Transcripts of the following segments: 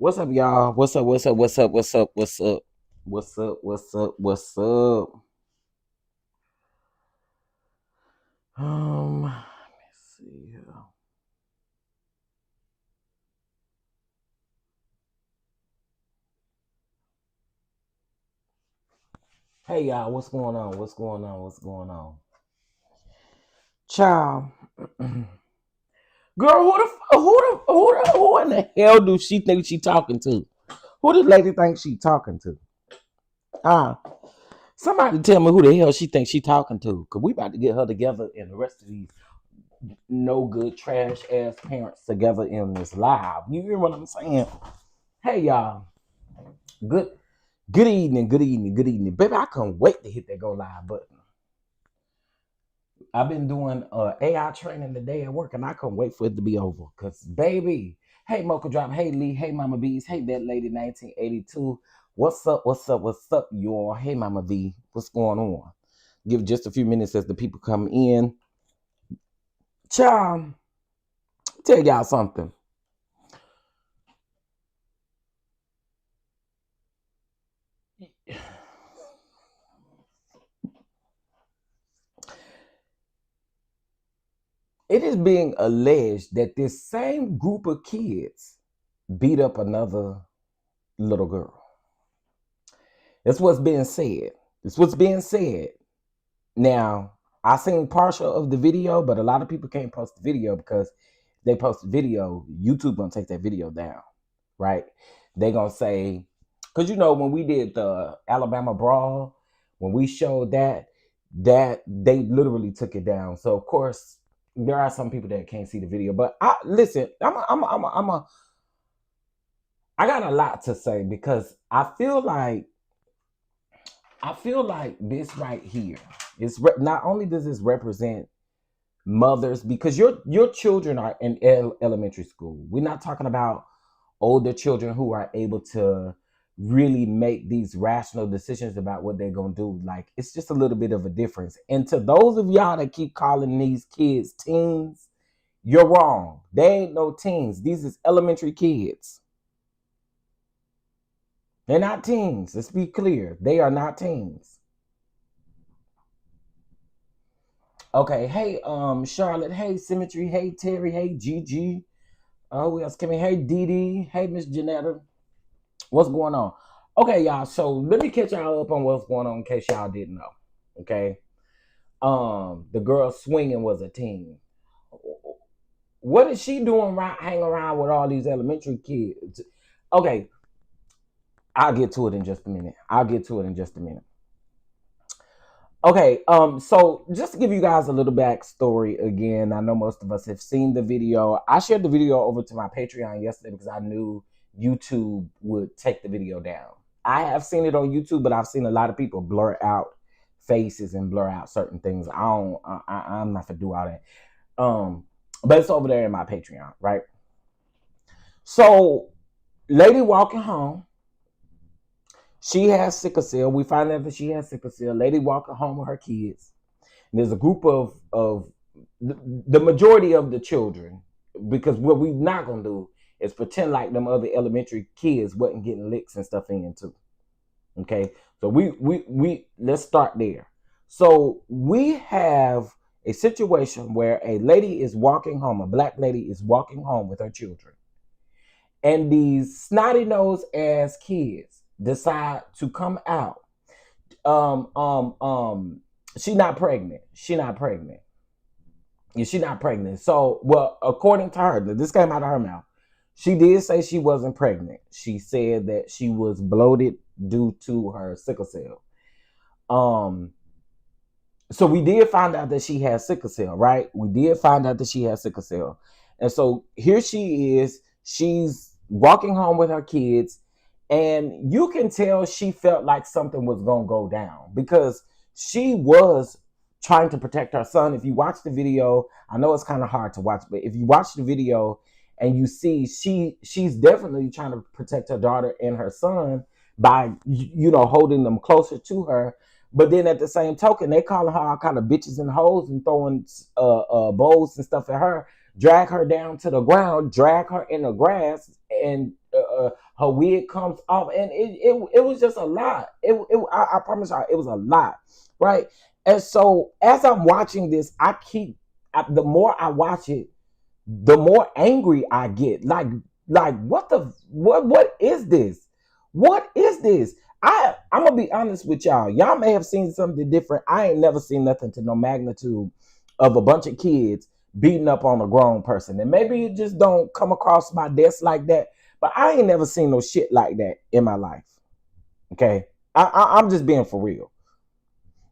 What's up, y'all? What's up? What's up? What's up? What's up? What's up? What's up? What's up? What's up? Let me see here. Hey, y'all. What's going on? What's going on? What's going on? Child, girl, who in the hell do she think she talking to? Who does lady think she talking to? Ah, somebody tell me who the hell she thinks she talking to, cause we about to get her together and the rest of these no good trash ass parents together in this live. You hear what I'm saying? Hey y'all, good good evening, good evening, good evening, baby. I can't wait to hit that go live button. I've been doing AI training today at work, and I can't wait for it to be over. Cause baby, hey Mocha Drop, hey Lee, hey Mama Bees, hey that lady 1982. What's up? What's up? What's up, y'all? Hey Mama V, what's going on? Give just a few minutes as the people come in. Child, tell y'all something. It is being alleged that this same group of kids beat up another little girl. That's what's being said. That's what's being said. Now, I seen partial of the video, but a lot of people can't post the video because they post the video, YouTube gonna take that video down, right? They gonna say, because you know when we did the Alabama brawl, when we showed that they literally took it down. So of course there are some people that can't see the video, but I listen. I got a lot to say because I feel like this right here is not only does this represent mothers, because your children are in elementary school. We're not talking about older children who are able to really make these rational decisions about what they're gonna do. Like it's just a little bit of a difference. And to those of y'all that keep calling these kids teens, you're wrong. They ain't no teens. These is elementary kids. They're not teens. Let's be clear. They are not teens. Okay, hey, Charlotte, hey, Symmetry, hey, Terry, hey, Gigi. Who else came in? Hey, Dee Dee, hey, Miss Janetta. What's going on? Okay, y'all. So let me catch y'all up on what's going on in case y'all didn't know. Okay. The girl swinging was a teen. What is she doing right hanging around with all these elementary kids? Okay, I'll get to it in just a minute. Okay, so just to give you guys a little backstory again, I know most of us have seen the video. I shared the video over to my Patreon yesterday because I knew YouTube would take the video down. I have seen it on YouTube, but I've seen a lot of people blur out faces and blur out certain things. I'm not gonna do all that. But it's over there in my Patreon, right? So, lady walking home. She has sickle cell. We find out that she has sickle cell. Lady walking home with her kids. And there's a group of the majority of the children, because what we're not gonna do is pretend like them other elementary kids wasn't getting licks and stuff in too. Okay, so we let's start there. So we have a situation where a lady is walking home, a black lady is walking home with her children, and these snotty nosed ass kids decide to come out. Um, um, um, she's not pregnant. She's not pregnant. Yeah, she's not pregnant. So, well, according to her, this came out of her mouth. She did say she wasn't pregnant. She said that she was bloated due to her sickle cell. Um, so we did find out that she has sickle cell, right? We did find out that she has sickle cell. And so here she is. She's walking home with her kids. And you can tell she felt like something was going to go down because she was trying to protect her son. If you watch the video, I know it's kind of hard to watch, but if you watch the video and you see she's definitely trying to protect her daughter and her son by holding them closer to her. But then at the same token, they calling her all kind of bitches and hoes and throwing bowls and stuff at her, drag her down to the ground, drag her in the grass, and her wig comes off, and it was just a lot. I promise y'all, it was a lot, right? And so as I'm watching this, the more I watch it, the more angry I get. Like what is this? What is this? I'm gonna be honest with y'all. Y'all may have seen something different. I ain't never seen nothing to no magnitude of a bunch of kids beating up on a grown person. And maybe it just don't come across my desk like that. But I ain't never seen no shit like that in my life. Okay, I'm just being for real.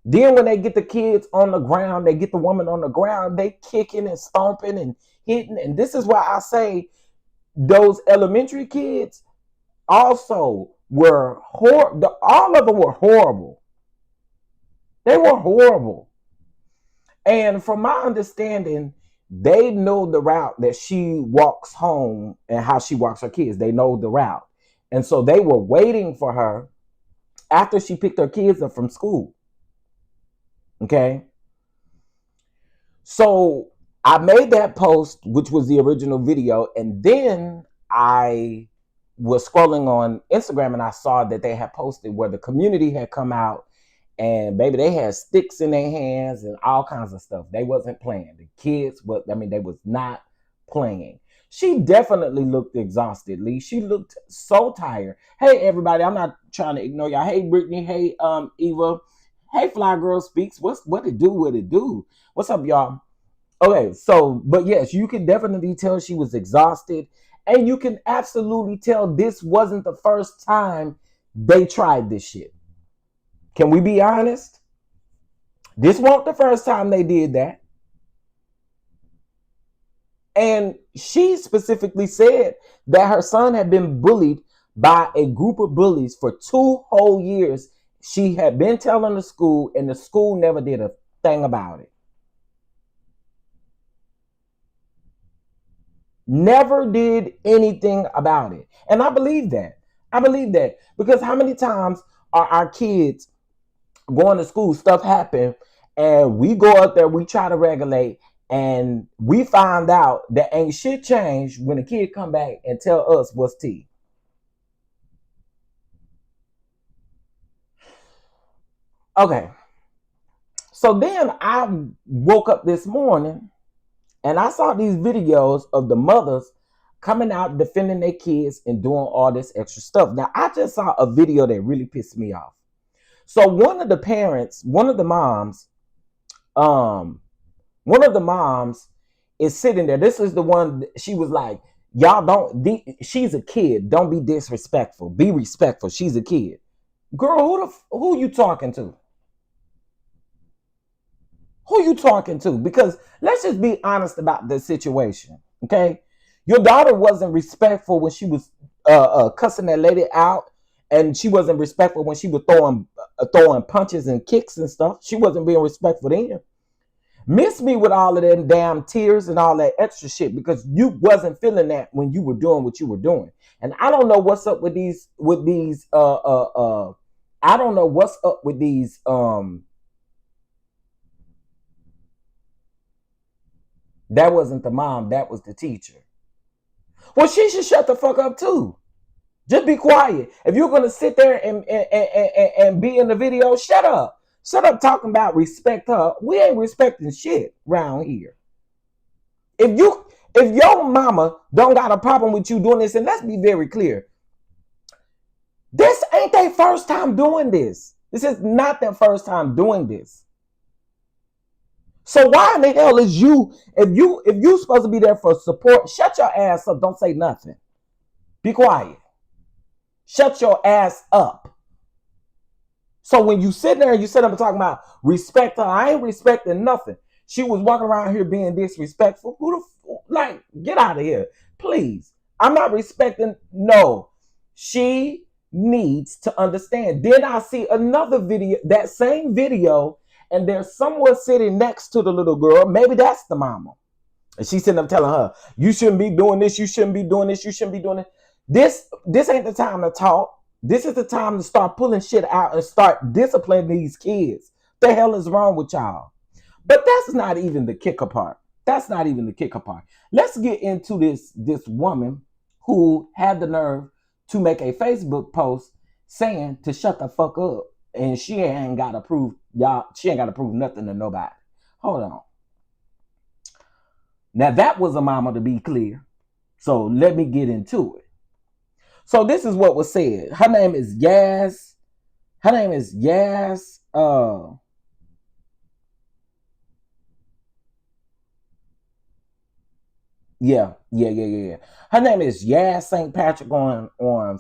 Then when they get the kids on the ground, they get the woman on the ground, they kicking and stomping and hitting. And this is why I say those elementary kids also were horrible. All of them were horrible. They were horrible. And from my understanding, they know the route that she walks home and how she walks her kids. They know the route. And so they were waiting for her after she picked her kids up from school. Okay. So I made that post, which was the original video. And then I was scrolling on Instagram and I saw that they had posted where the community had come out and baby, they had sticks in their hands and all kinds of stuff. They wasn't playing. The kids, they was not playing. She definitely looked exhausted, Lee. She looked so tired. Hey, everybody, I'm not trying to ignore y'all. Hey, Brittany. Hey, Eva. Hey, Fly Girl Speaks. What it do? What's up, y'all? Okay, so, but yes, you can definitely tell she was exhausted. And you can absolutely tell this wasn't the first time they tried this shit. Can we be honest? This wasn't the first time they did that. And she specifically said that her son had been bullied by a group of bullies for 2 whole years. She had been telling the school, and the school never did a thing about it. Never did anything about it. And I believe that. Because how many times are our kids going to school, stuff happen, and we go out there, we try to regulate, and we find out that ain't shit changed when a kid come back and tell us what's tea. Okay. So then I woke up this morning and I saw these videos of the mothers coming out defending their kids and doing all this extra stuff. Now, I just saw a video that really pissed me off. So one of the moms is sitting there. This is the one, she was like, she's a kid. Don't be disrespectful. Be respectful. She's a kid. Girl, who you talking to? Who you talking to? Because let's just be honest about the situation, okay? Your daughter wasn't respectful when she was cussing that lady out, and she wasn't respectful when she was throwing punches and kicks and stuff. She wasn't being respectful then. Miss me with all of them damn tears and all that extra shit because you wasn't feeling that when you were doing what you were doing. And I don't know what's up with these I don't know what's up with these that wasn't the mom, that was the teacher. Well, she should shut the fuck up too. Just be quiet. If you're gonna sit there and be in the video, shut up. Shut up talking about respect her. We ain't respecting shit around here. If your mama don't got a problem with you doing this, and let's be very clear, this ain't their first time doing this. This is not their first time doing this. So why in the hell is you, if you supposed to be there for support, shut your ass up. Don't say nothing. Be quiet. Shut your ass up. So when you sit there and you sit up and talking about respect her, I ain't respecting nothing. She was walking around here being disrespectful. Get out of here, please. I'm not respecting. No, she needs to understand. Then I see another video, that same video, and there's someone sitting next to the little girl. Maybe that's the mama. And she's sitting up telling her, you shouldn't be doing this, you shouldn't be doing this, you shouldn't be doing it. This ain't the time to talk. This is the time to start pulling shit out and start disciplining these kids. The hell is wrong with y'all? But that's not even the kicker part. That's not even the kicker part. Let's get into this woman who had the nerve to make a Facebook post saying to shut the fuck up. And she ain't got to prove y'all, she ain't got to prove nothing to nobody. Hold on. Now that was a mama, to be clear. So let me get into it. So this is what was said. Her name is Yas. Her name is Yas. Yeah. Her name is Yas St. Patrick on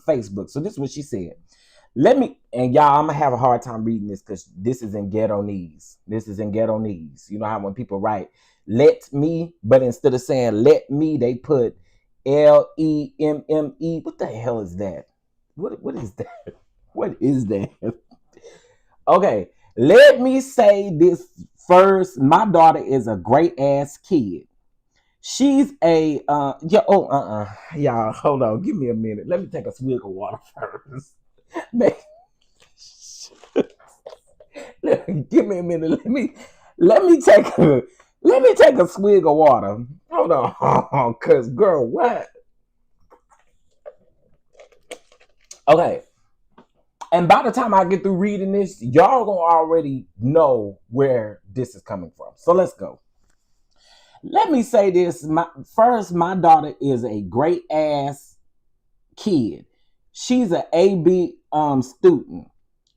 Facebook. So this is what she said. Let me, and y'all, I'm gonna have a hard time reading this because this is in ghetto-nese. This is in ghetto-nese. You know how when people write "let me," but instead of saying "let me," they put LEMME. What the hell is that? What is that? What is that? Okay, let me say this first. My daughter is a great ass kid. She's a y'all, hold on, give me a minute. Let me take a swig of water first. Give me a minute. Let me take a swig of water. Hold on, cause girl, what? Okay. And by the time I get through reading this, y'all gonna already know where this is coming from. So let's go. Let me say this. My daughter is a great ass kid. She's an AB student,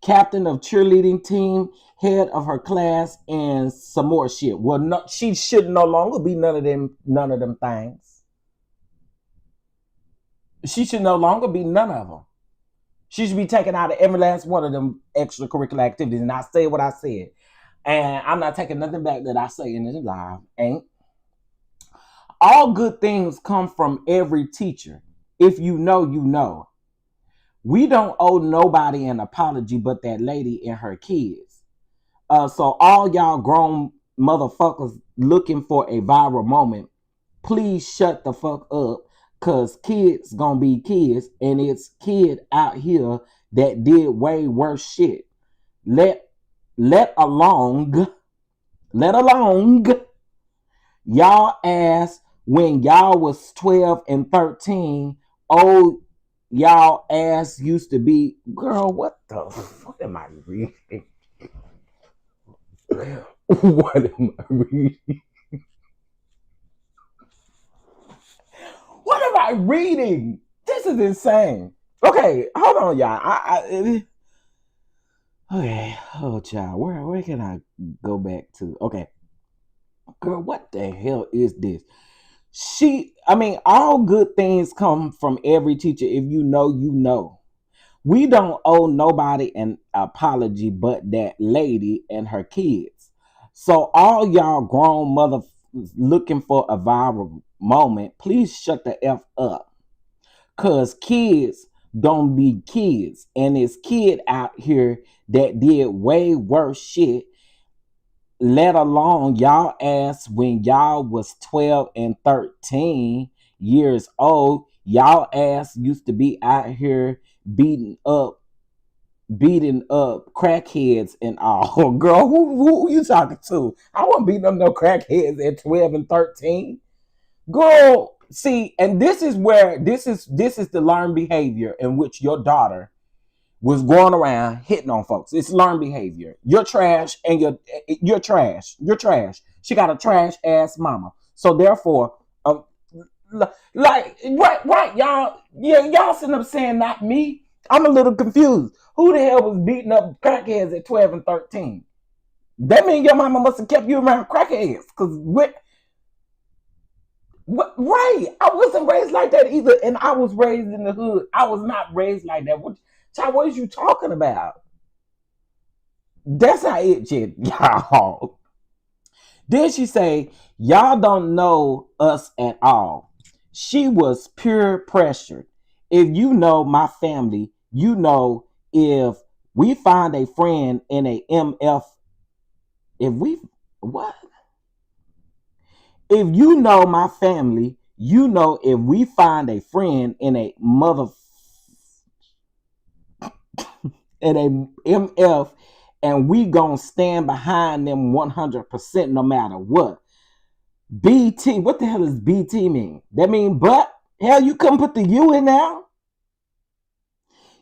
captain of cheerleading team, head of her class, and some more shit. Well, no, she should no longer be none of them things. She should no longer be none of them. She should be taken out of every last one of them extracurricular activities. And I say what I said. And I'm not taking nothing back that I say in this live. Ain't. All good things come from every teacher. If you know, you know. We don't owe nobody an apology but that lady and her kids. So all y'all grown motherfuckers looking for a viral moment, please shut the fuck up. Cause kids gonna be kids, and it's kid out here that did way worse shit. Let alone y'all ass when y'all was 12 and 13. Oh, y'all ass used to be, girl, what the fuck am I reading? What am I reading? What am I reading? This is insane. Okay, hold on, y'all. Okay, oh child, where can I go back to? Okay, girl, what the hell is this? All good things come from every teacher. If you know, you know. We don't owe nobody an apology but that lady and her kids. So all y'all grown mothers looking for a viral moment, please shut the F up. Cause kids don't be kids. And it's kid out here that did way worse shit. Let alone y'all ass when y'all was 12 and 13 years old. Y'all ass used to be out here beating up crackheads and all. Girl, who you talking to? I wasn't beating up no crackheads at 12 and 13. Girl, see, and this is the learned behavior in which your daughter was going around hitting on folks. It's learned behavior. You're trash and you're trash. You're trash. She got a trash ass mama. So therefore, right, y'all, yeah, y'all sitting up saying not me. I'm a little confused. Who the hell was beating up crackheads at 12 and 13? That means your mama must have kept you around crackheads. Cause what? Right? I wasn't raised like that either, and I was raised in the hood. I was not raised like that. What is you talking about? That's not it, shit, y'all. Then she say, y'all don't know us at all. She was pure pressured. If you know my family, you know if we find a friend in a MF, if you know my family, you know if we find a friend in a in a MF, and we gonna stand behind them 100% no matter what. BT, what the hell does BT mean? That mean but? Hell, you couldn't put the U in now?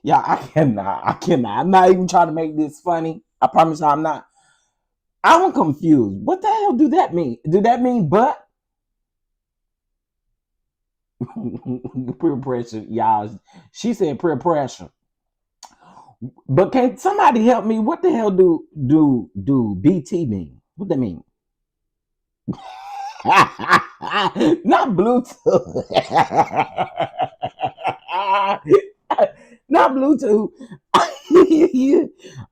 Yeah, I cannot. I cannot. I'm not even trying to make this funny. I promise you I'm not. I'm confused. What the hell do that mean? Do that mean but? Peer pressure, y'all. She said peer pressure. But can somebody help me? What the hell do BT mean? What that mean? Not Bluetooth. Not Bluetooth.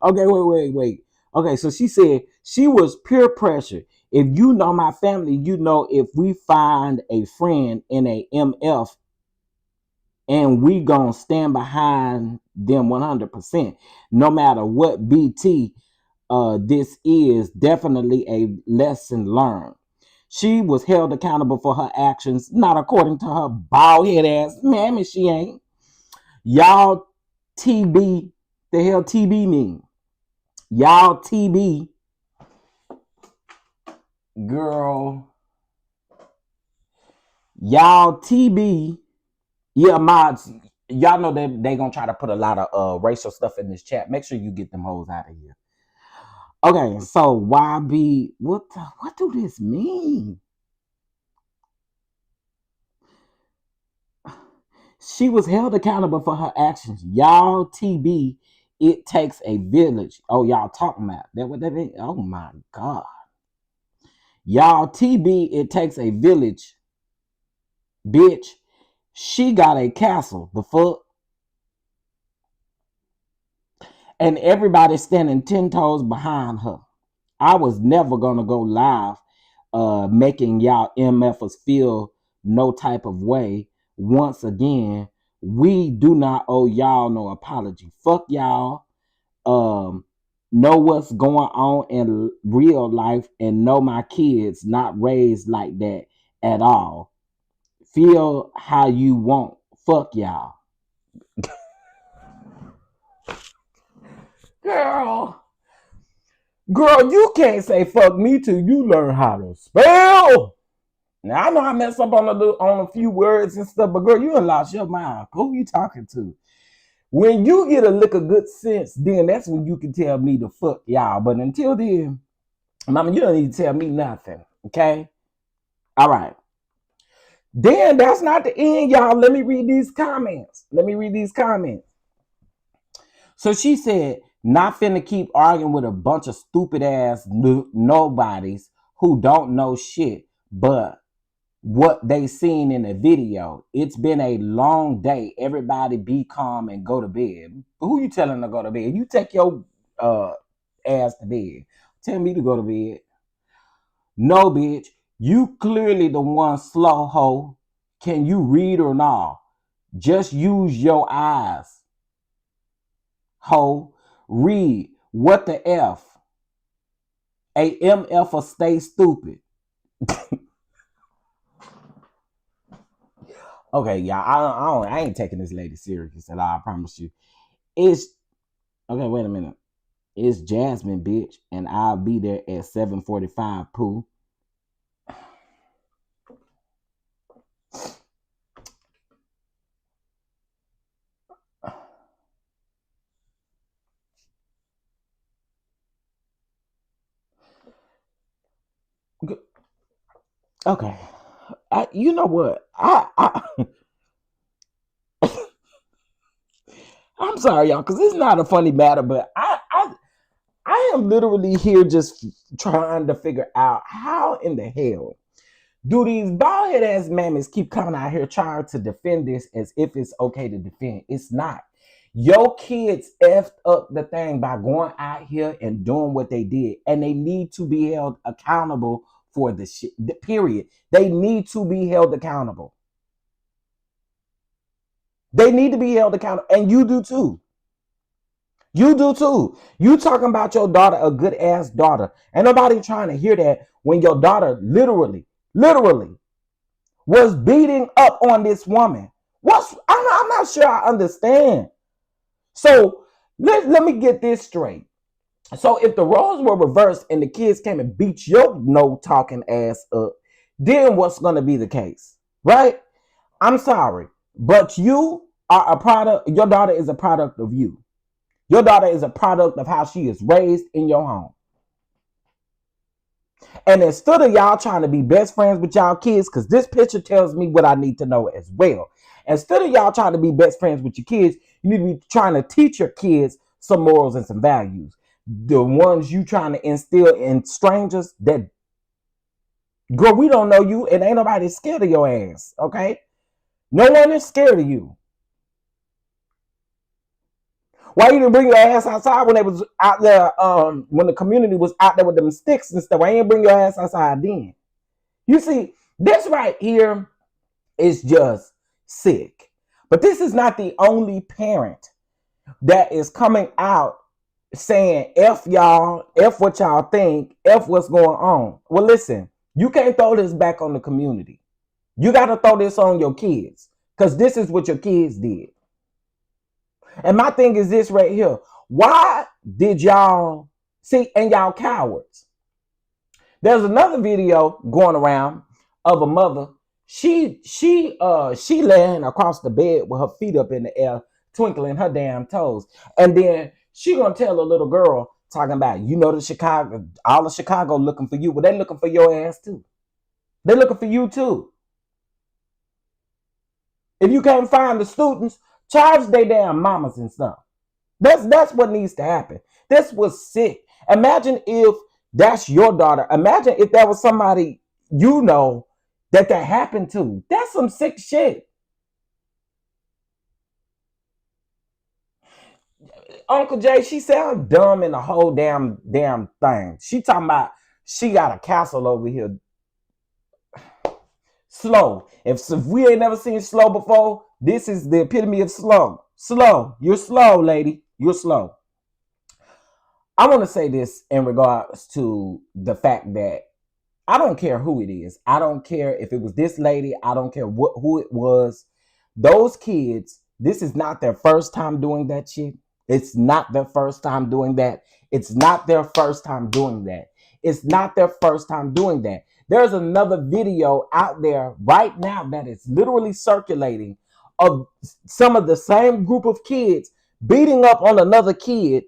Okay, wait. Okay, so she said she was peer pressure. If you know my family, you know if we find a friend in a MF and we gonna stand behind them 100%, no matter what BT this is definitely a lesson learned. She was held accountable for her actions, not according to her bald head ass. Mammy, she ain't. Y'all TB, the hell TB mean? Y'all TB, girl. Y'all TB, yeah, mods. Y'all know that they gonna try to put a lot of racial stuff in this chat. Make sure you get them hoes out of here. Okay, so YB, what do this mean? She was held accountable for her actions. Y'all TB, it takes a village. Oh, y'all talking about that? What that mean? Oh my God. Y'all TB, it takes a village. Bitch, she got a castle. The fuck? And everybody standing 10 toes behind her. I was never gonna go live making y'all MFers feel no type of way. Once again, we do not owe y'all no apology. Fuck y'all. Know what's going on in real life and know my kids not raised like that at all. Feel how you want. Fuck y'all. Girl. Girl, you can't say fuck me till you learn how to spell. Now I know I messed up on a few words and stuff, but girl, you done lost your mind. Who you talking to? When you get a lick of good sense, then that's when you can tell me to fuck y'all. But until then, mama, you don't need to tell me nothing. Okay? All right. Then that's not the end, y'all. Let me read these comments. So she said, not finna keep arguing with a bunch of stupid ass nobodies who don't know shit, but what they seen in the video. It's been a long day. Everybody be calm and go to bed. Who you telling to go to bed? You take your ass to bed. Tell me to go to bed. No, bitch. You clearly the one slow hoe. Can you read or not? Just use your eyes. Ho, read. What the F? A MF or stay stupid. Okay, y'all. I ain't taking this lady serious at all. I promise you. It's okay. Wait a minute. It's Jasmine, bitch, and I'll be there at 7:45. Pooh. Okay. You know what? I'm sorry, y'all, because it's not a funny matter, but I am literally here just trying to figure out how in the hell do these bald head ass mammies keep coming out here trying to defend this as if it's okay to defend? It's not. Your kids effed up the thing by going out here and doing what they did, and they need to be held accountable for the shit. Period. They need to be held accountable. They need to be held accountable, and you do too. You do too. You talking about your daughter, a good ass daughter. Ain't nobody trying to hear that when your daughter literally was beating up on this woman. I'm not sure I understand. So let me get this straight. So if the roles were reversed and the kids came and beat your no talking ass up, then what's gonna be the case? Right? I'm sorry. But you are a product. Your daughter is a product of you. Your daughter is a product of how she is raised in your home. And instead of y'all trying to be best friends with y'all kids, because this picture tells me what I need to know as well. Instead of y'all trying to be best friends with your kids, you need to be trying to teach your kids some morals and some values. The ones you trying to instill in strangers that, girl, we don't know you and ain't nobody scared of your ass, okay? No one is scared of you. Why you didn't bring your ass outside when they was out there, when the community was out there with them sticks and stuff? Why you didn't bring your ass outside then? You see, this right here is just sick. But this is not the only parent that is coming out saying, F y'all, F what y'all think, F what's going on. Well, listen, you can't throw this back on the community. You got to throw this on your kids, because this is what your kids did. And my thing is this right here. Why did y'all see, and y'all cowards? There's another video going around of a mother. She laying across the bed with her feet up in the air, twinkling her damn toes. And then she gonna tell a little girl talking about, you know, all of Chicago looking for you. Well, they looking for your ass too. They looking for you too. If you can't find the students, charge their damn mamas and stuff. That's what needs to happen. This was sick. Imagine if that's your daughter. Imagine if that was somebody you know that happened to. That's some sick shit. Uncle Jay, she sound dumb in the whole damn thing. She talking about she got a castle over here. Slow. If we ain't never seen slow before, this is the epitome of slow. Slow. You're slow, lady. You're slow. I want to say this in regards to the fact that I don't care who it is. I don't care if it was this lady. I don't care who it was. Those kids, this is not their first time doing that shit. It's not their first time doing that. It's not their first time doing that. It's not their first time doing that. There's another video out there right now that is literally circulating of some of the same group of kids beating up on another kid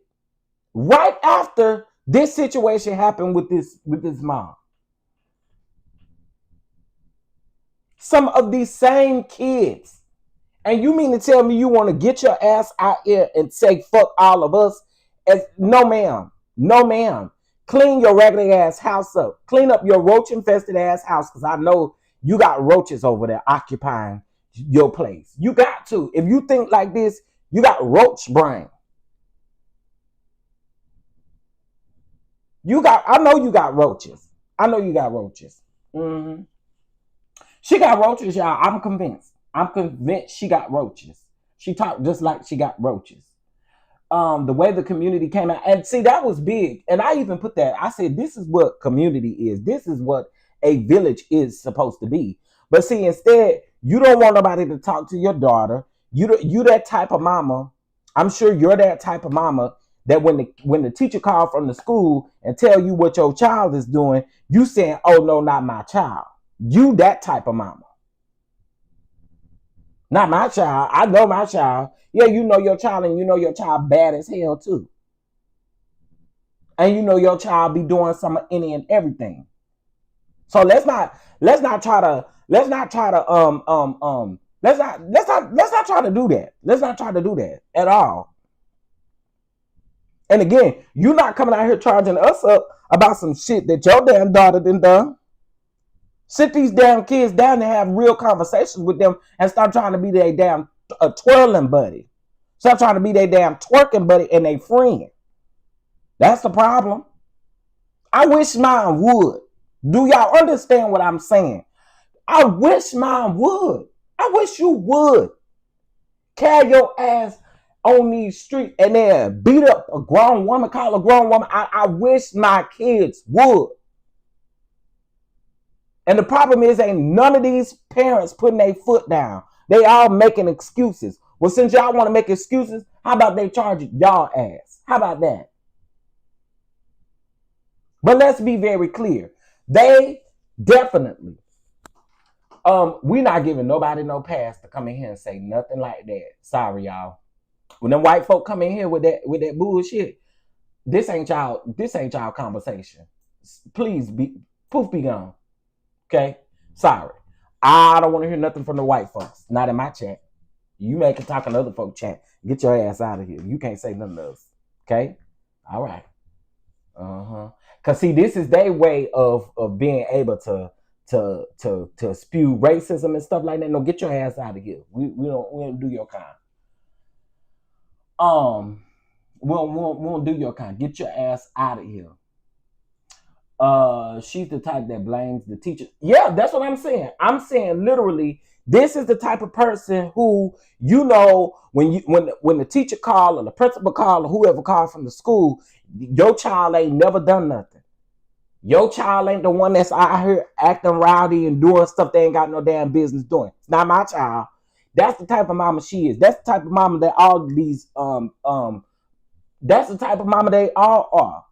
right after this situation happened with this mom. Some of these same kids. And you mean to tell me you want to get your ass out here and say fuck all of us? No ma'am. No ma'am. Clean your raggedy ass house up. Clean up your roach infested ass house, because I know you got roaches over there occupying your place. You got to. If you think like this, you got roach brain. I know you got roaches. I know you got roaches. Mm-hmm. She got roaches, y'all. I'm convinced. I'm convinced she got roaches. She talked just like she got roaches. The way the community came out, and see, that was big. And I even put that. I said, this is what community is. This is what a village is supposed to be. But see, instead, you don't want nobody to talk to your daughter. You that type of mama. I'm sure you're that type of mama that when the teacher called from the school and tell you what your child is doing, you saying, oh no, not my child. You that type of mama. Not my child. I know my child. Yeah, you know your child, and you know your child bad as hell too. And you know your child be doing some of any and everything. So let's not try to do that. Let's not try to do that at all. And again, you're not coming out here charging us up about some shit that your damn daughter done. Sit these damn kids down and have real conversations with them, and stop trying to be their damn twirling buddy. Stop trying to be their damn twerking buddy and their friend. That's the problem. I wish mine would. Do y'all understand what I'm saying? I wish mine would. I wish you would. Carry your ass on these streets and then beat up a grown woman, call a grown woman. I wish my kids would. And the problem is, ain't none of these parents putting their foot down. They all making excuses. Well, since y'all want to make excuses, how about they charge y'all ass? How about that? But let's be very clear. They definitely We not giving nobody no pass to come in here and say nothing like that. Sorry, y'all. When them white folk come in here with that bullshit, this ain't y'all conversation. Please be poof be gone. Okay? Sorry. I don't want to hear nothing from the white folks. Not in my chat. You make a talk in other folk chat. Get your ass out of here. You can't say nothing else. Okay? All right. Cause see, this is their way of being able to spew racism and stuff like that. No, get your ass out of here. We don't do your kind. We don't do your kind. Get your ass out of here. She's the type that blames the teacher. Yeah, that's what I'm saying. I'm saying literally, this is the type of person who, when the teacher call or the principal call or whoever called from the school, your child ain't never done nothing. Your child ain't the one that's out here acting rowdy and doing stuff they ain't got no damn business doing. It's not my child. That's the type of mama she is. That's the type of mama that all these that's the type of mama they all are.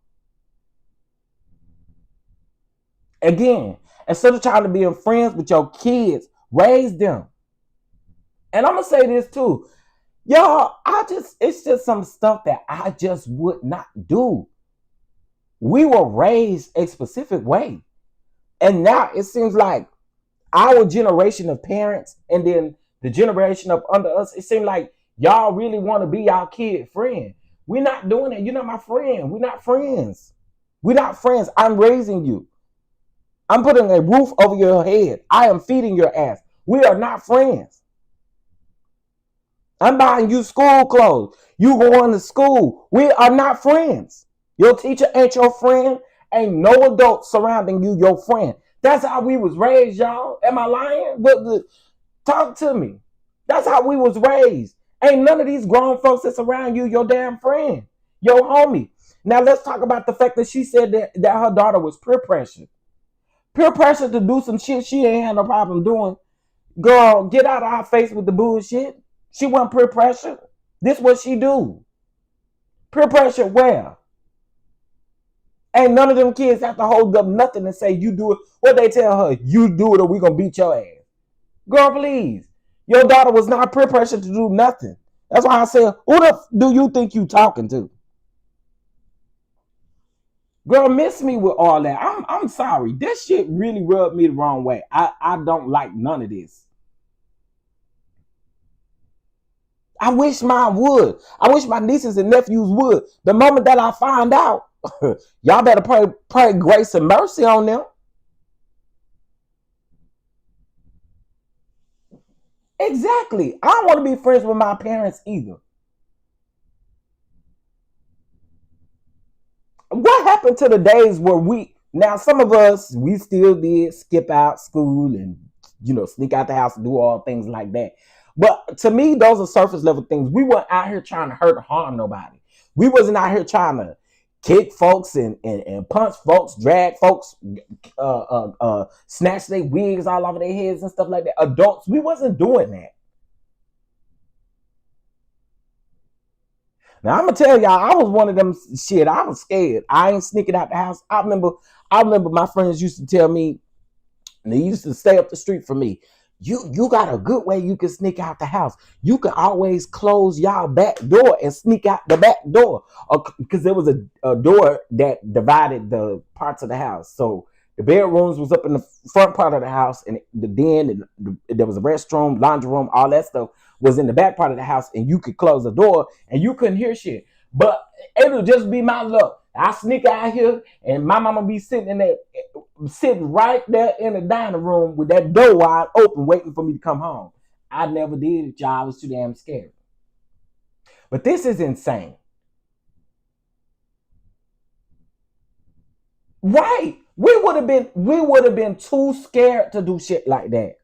Again, instead of trying to be friends with your kids, raise them. And I'm gonna say this too. Y'all, it's just some stuff that I just would not do. We were raised a specific way. And now it seems like our generation of parents and then the generation up under us, it seems like y'all really want to be our kid friend. We're not doing it. You're not my friend. We're not friends. We're not friends. I'm raising you. I'm putting a roof over your head. I am feeding your ass. We are not friends. I'm buying you school clothes. You going to school. We are not friends. Your teacher ain't your friend. Ain't no adult surrounding you your friend. That's how we was raised, y'all. Am I lying? Talk to me. That's how we was raised. Ain't none of these grown folks that's around you your damn friend, your homie. Now let's talk about the fact that she said that her daughter was peer pressure. Peer pressure to do some shit she ain't had no problem doing. Girl, get out of our face with the bullshit. She wasn't peer pressure. This what she do. Peer pressure where? Ain't none of them kids have to hold up nothing and say you do it. What they tell her, you do it or we gonna beat your ass. Girl, please. Your daughter was not peer pressure to do nothing. That's why I said, who the do you think you talking to? Girl, miss me with all that. I'm sorry. This shit really rubbed me the wrong way. I don't like none of this. I wish mine would. I wish my nieces and nephews would. The moment that I find out, y'all better pray grace and mercy on them. Exactly. I don't want to be friends with my parents either. What happened to the days where now some of us, we still did skip out school and, sneak out the house and do all things like that. But to me, those are surface level things. We weren't out here trying to hurt or harm nobody. We wasn't out here trying to kick folks and punch folks, drag folks, snatch their wigs all over their heads and stuff like that. Adults, we wasn't doing that. Now I'm gonna tell y'all, I was one of them shit. I was scared. I ain't sneaking out the house. I remember my friends used to tell me, and they used to stay up the street from me. You got a good way you can sneak out the house. You can always close y'all back door and sneak out the back door, because there was a door that divided the parts of the house. So the bedrooms was up in the front part of the house, and the den, and there was a restroom, laundry room, all that stuff was in the back part of the house, and you could close the door, and you couldn't hear shit. But it'll just be my luck. I sneak out here, and my mama be sitting right there in the dining room with that door wide open, waiting for me to come home. I never did it, y'all. I was too damn scared. But this is insane. Right. We would have been too scared to do shit like that.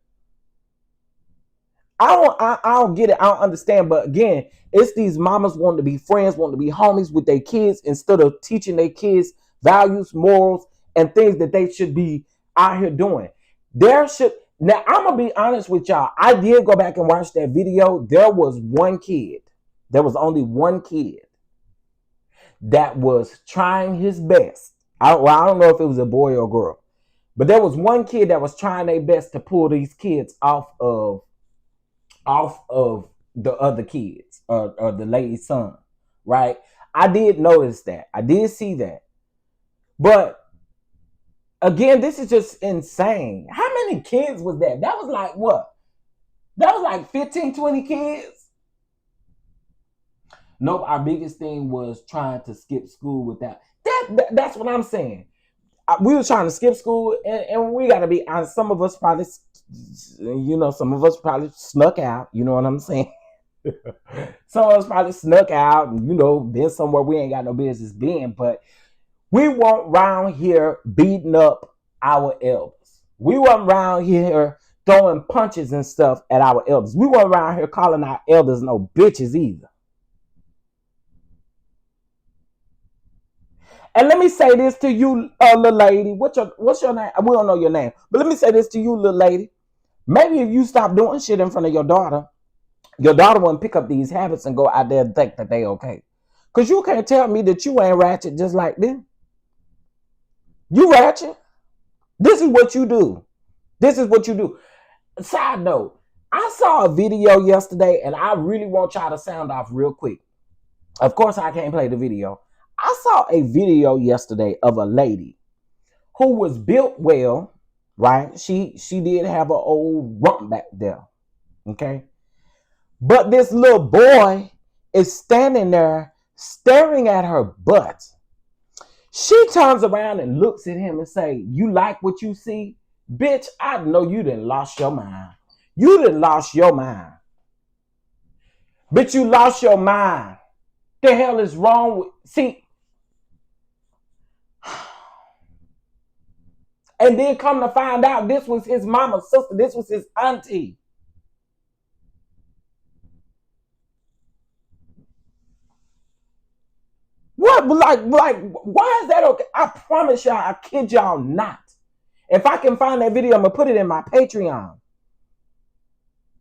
I don't get it. I don't understand. But again, it's these mamas wanting to be friends, wanting to be homies with their kids instead of teaching their kids values, morals, and things that they should be out here doing. Now, I'm going to be honest with y'all. I did go back and watch that video. There was one kid. There was only one kid that was trying his best. I don't know if it was a boy or girl. But there was one kid that was trying their best to pull these kids off of the other kids or the lady's son, right? I did notice that. I did see that. But again, this is just insane. How many kids was that? That was like what? That was like 15, 20 kids. Nope, our biggest thing was trying to skip school without that's what I'm saying. We were trying to skip school, and we got to be honest. Some of us probably, snuck out. You know what I'm saying? Some of us probably snuck out and, been somewhere we ain't got no business being. But we weren't around here beating up our elders. We weren't around here throwing punches and stuff at our elders. We weren't around here calling our elders no bitches either. And let me say this to you, little lady. What's your name? We don't know your name. But let me say this to you, little lady. Maybe if you stop doing shit in front of your daughter won't pick up these habits and go out there and think that they okay. Because you can't tell me that you ain't ratchet just like them. You ratchet. This is what you do. This is what you do. Side note, I saw a video yesterday, and I really want y'all to sound off real quick. Of course, I can't play the video. I saw a video yesterday of a lady who was built well, right? She did have an old rump back there, okay? But this little boy is standing there staring at her butt. She turns around and looks at him and say, "You like what you see? Bitch, I know you done lost your mind. You done lost your mind. Bitch, you lost your mind. The hell is wrong with..." See, and then come to find out this was his mama's sister. This was his auntie. What? Like, why is that okay? I promise y'all, I kid y'all not. If I can find that video, I'm going to put it in my Patreon.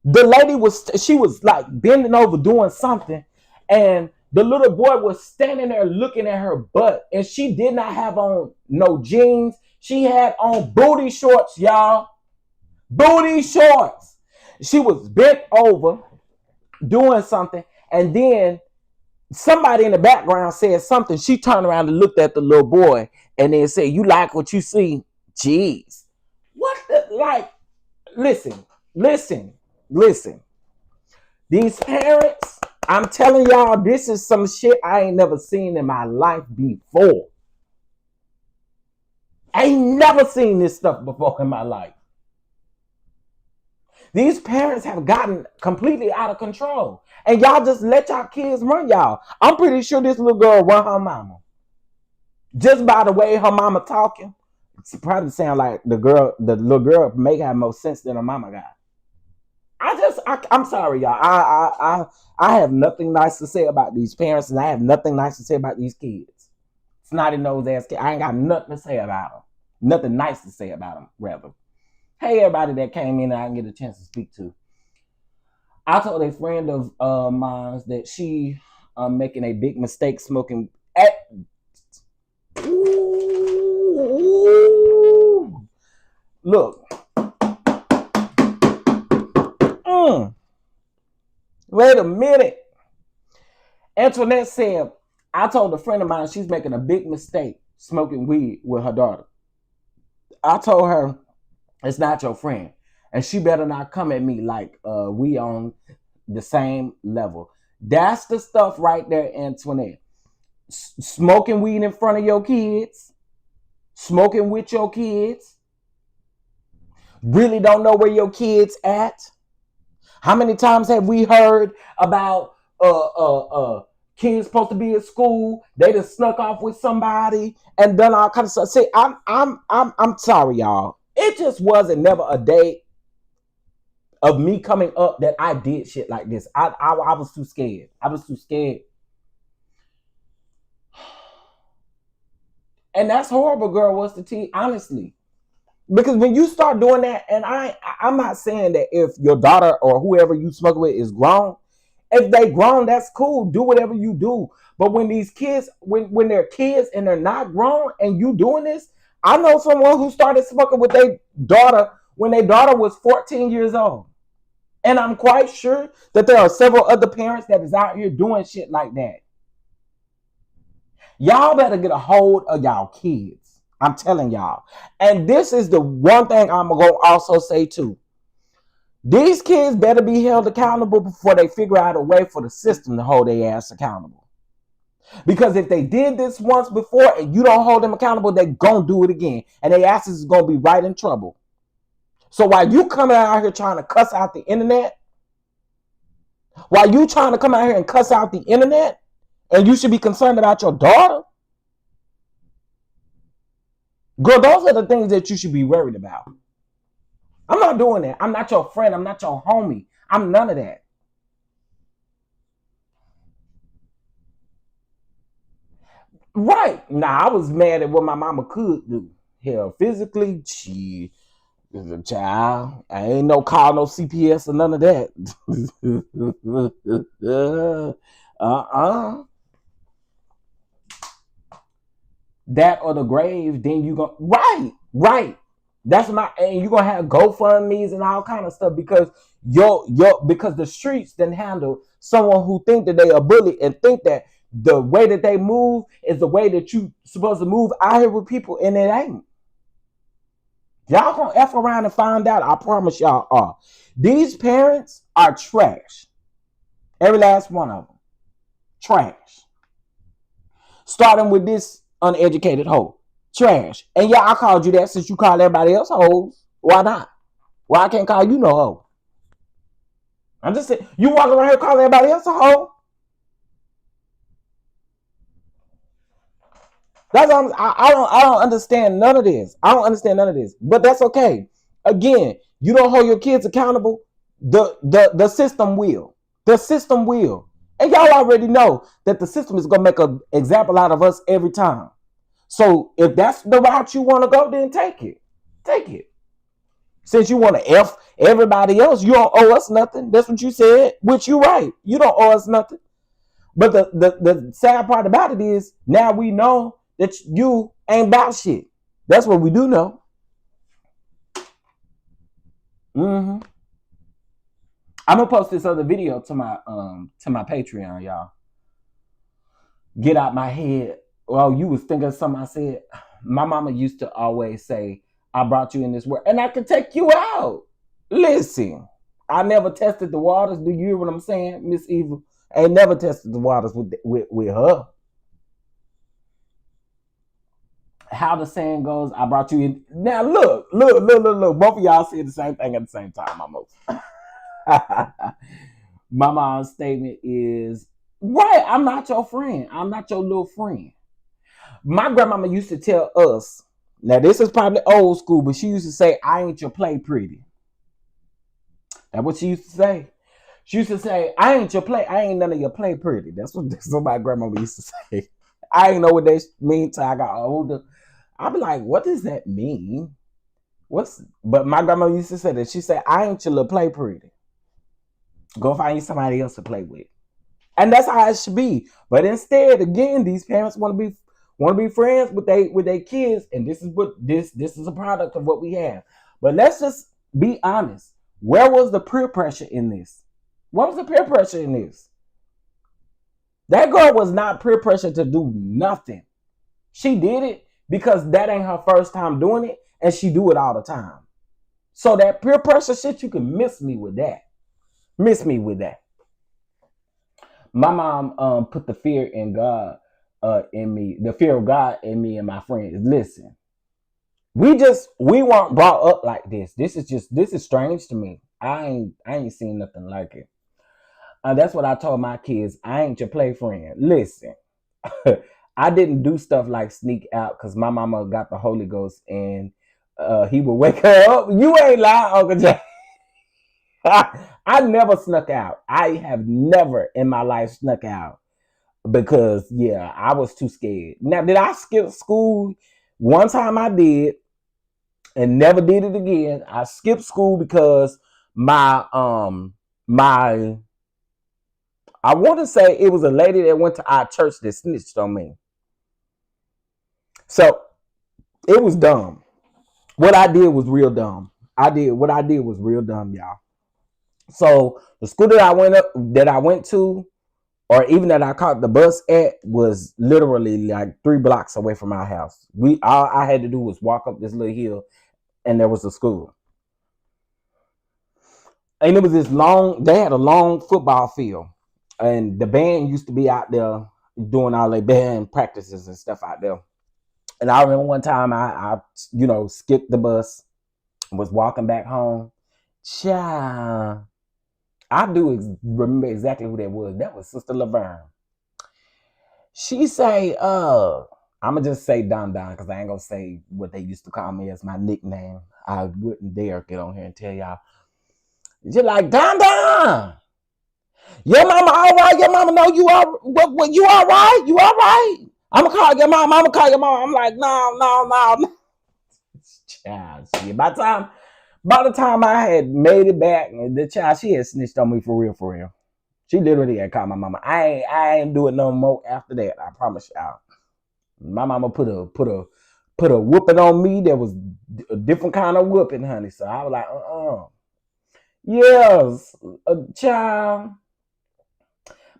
The lady she was like bending over doing something, and the little boy was standing there looking at her butt, and she did not have on no jeans. She had on booty shorts, y'all. Booty shorts. She was bent over doing something, and then somebody in the background said something. She turned around and looked at the little boy and then said, "You like what you see?" Jeez. What the, like, listen. These parents, I'm telling y'all, this is some shit I ain't never seen in my life before. I ain't never seen this stuff before in my life. These parents have gotten completely out of control. And y'all just let y'all kids run y'all. I'm pretty sure this little girl run her mama. Just by the way her mama talking, she probably sound like the little girl may have more sense than her mama got. I'm sorry, y'all. I have nothing nice to say about these parents, and I have nothing nice to say about these kids. Snotty nose ass kids. I ain't got nothing to say about them. Nothing nice to say about them, rather. Hey, everybody that came in and I didn't get a chance to speak to. I told a friend of mine that she making a big mistake smoking. Look. Wait a minute. Antoinette said, I told a friend of mine she's making a big mistake smoking weed with her daughter. I told her, it's not your friend. And she better not come at me like we on the same level. That's the stuff right there, Antoinette. Smoking weed in front of your kids. Smoking with your kids. Really don't know where your kids at. How many times have we heard about kids supposed to be at school? They just snuck off with somebody and done all kinds of stuff. See, I'm sorry, y'all. It just wasn't never a day of me coming up that I did shit like this. I was too scared. I was too scared. And that's horrible, girl. What's the tea? Honestly. Because when you start doing that, and I'm not saying that if your daughter or whoever you smoke with is grown, if they grown, that's cool. Do whatever you do. But when these kids, when they're kids and they're not grown and you doing this, I know someone who started smoking with their daughter when their daughter was 14 years old. And I'm quite sure that there are several other parents that is out here doing shit like that. Y'all better get a hold of y'all kids. I'm telling y'all. And this is the one thing I'm going to also say too. These kids better be held accountable before they figure out a way for the system to hold their ass accountable. Because if they did this once before and you don't hold them accountable, they're going to do it again. And their asses is going to be right in trouble. So while you coming out here trying to cuss out the internet, and you should be concerned about your daughter, girl, those are the things that you should be worried about. I'm not doing that. I'm not your friend. I'm not your homie. I'm none of that. Right. Nah, I was mad at what my mama could do. Hell, physically, she is a child. I ain't no call, no CPS or none of that. That or the grave, then you go right. That's and you're gonna have GoFundMe's and all kind of stuff because because the streets didn't handle someone who think that they a bully and think that the way that they move is the way that you supposed to move out here with people, and it ain't. Y'all gonna F around and find out. I promise y'all are. These parents are trash. Every last one of them. Trash. Starting with this uneducated hoe. Trash. And yeah, I called you that since you call everybody else hoes. Why not? Why I can't call you no hoe? I'm just saying, you walk around here calling everybody else a hoe. That's I don't understand none of this. I don't understand none of this. But that's okay. Again, you don't hold your kids accountable. The system will. The system will. And y'all already know that the system is gonna make an example out of us every time. So if that's the route you want to go, then take it. Take it. Since you want to F everybody else, you don't owe us nothing. That's what you said, which you right. You don't owe us nothing. But the sad part about it is now we know that you ain't about shit. That's what we do know. I'm gonna post this other video to my Patreon, y'all. Get out my head. Well, you was thinking of something I said. My mama used to always say, I brought you in this world and I can take you out. Listen, I never tested the waters. Do you hear what I'm saying, Miss Eva? I ain't never tested the waters with her. How the saying goes, I brought you in. Now look. Both of y'all said the same thing at the same time almost. My mom's statement is, right, I'm not your friend. I'm not your little friend. My grandmama used to tell us, now this is probably old school, but she used to say, I ain't your play pretty. That's what she used to say. She used to say, I ain't none of your play pretty. That's what my grandmama used to say. I ain't know what they mean till I got older. I'd be like, what does that mean? But my grandma used to say that. She said, I ain't your little play pretty. Go find you somebody else to play with. And that's how it should be. But instead, again, these parents want to be friends with their kids, and this is what this is a product of what we have. But let's just be honest. Where was the peer pressure in this? What was the peer pressure in this? That girl was not peer pressure to do nothing. She did it because that ain't her first time doing it, and she do it all the time. So that peer pressure shit, you can miss me with that. Miss me with that. My mom put the fear in God in me, the fear of God in me and my friends. Listen, we weren't brought up like this. This is strange to me. I ain't seen nothing like it. That's what I told my kids. I ain't your play friend. Listen, I didn't do stuff like sneak out because my mama got the Holy Ghost and he would wake her up. You ain't lying, Uncle Jay. I never snuck out. I have never in my life snuck out because, yeah, I was too scared. Now, did I skip school? One time I did and never did it again. I skipped school because I want to say it was a lady that went to our church that snitched on me. So It was dumb. What I did was real dumb. What I did was real dumb, y'all. So the school that I went to, or even that I caught the bus at, was literally like 3 blocks away from our house. All I had to do was walk up this little hill, and there was a school. And it was this long. They had a long football field, and the band used to be out there doing all their band practices and stuff out there. And I remember one time I skipped the bus, was walking back home. Child, I do remember exactly who that was. That was Sister Laverne. She say, I'ma just say DonDon because I ain't gonna say what they used to call me as my nickname. I wouldn't dare get on here and tell y'all. You're like, DonDon, your mama all right? Your mama know you all what you all right? You all right? I'ma call your mom. I'ma call your mom. I'm like, no. Child, shit. By the time I had made it back, the child, she had snitched on me for real. She literally had called my mama. I ain't doing no more after that. I promise y'all. My mama put a whooping on me that was a different kind of whooping, honey. So I was like, yes, child.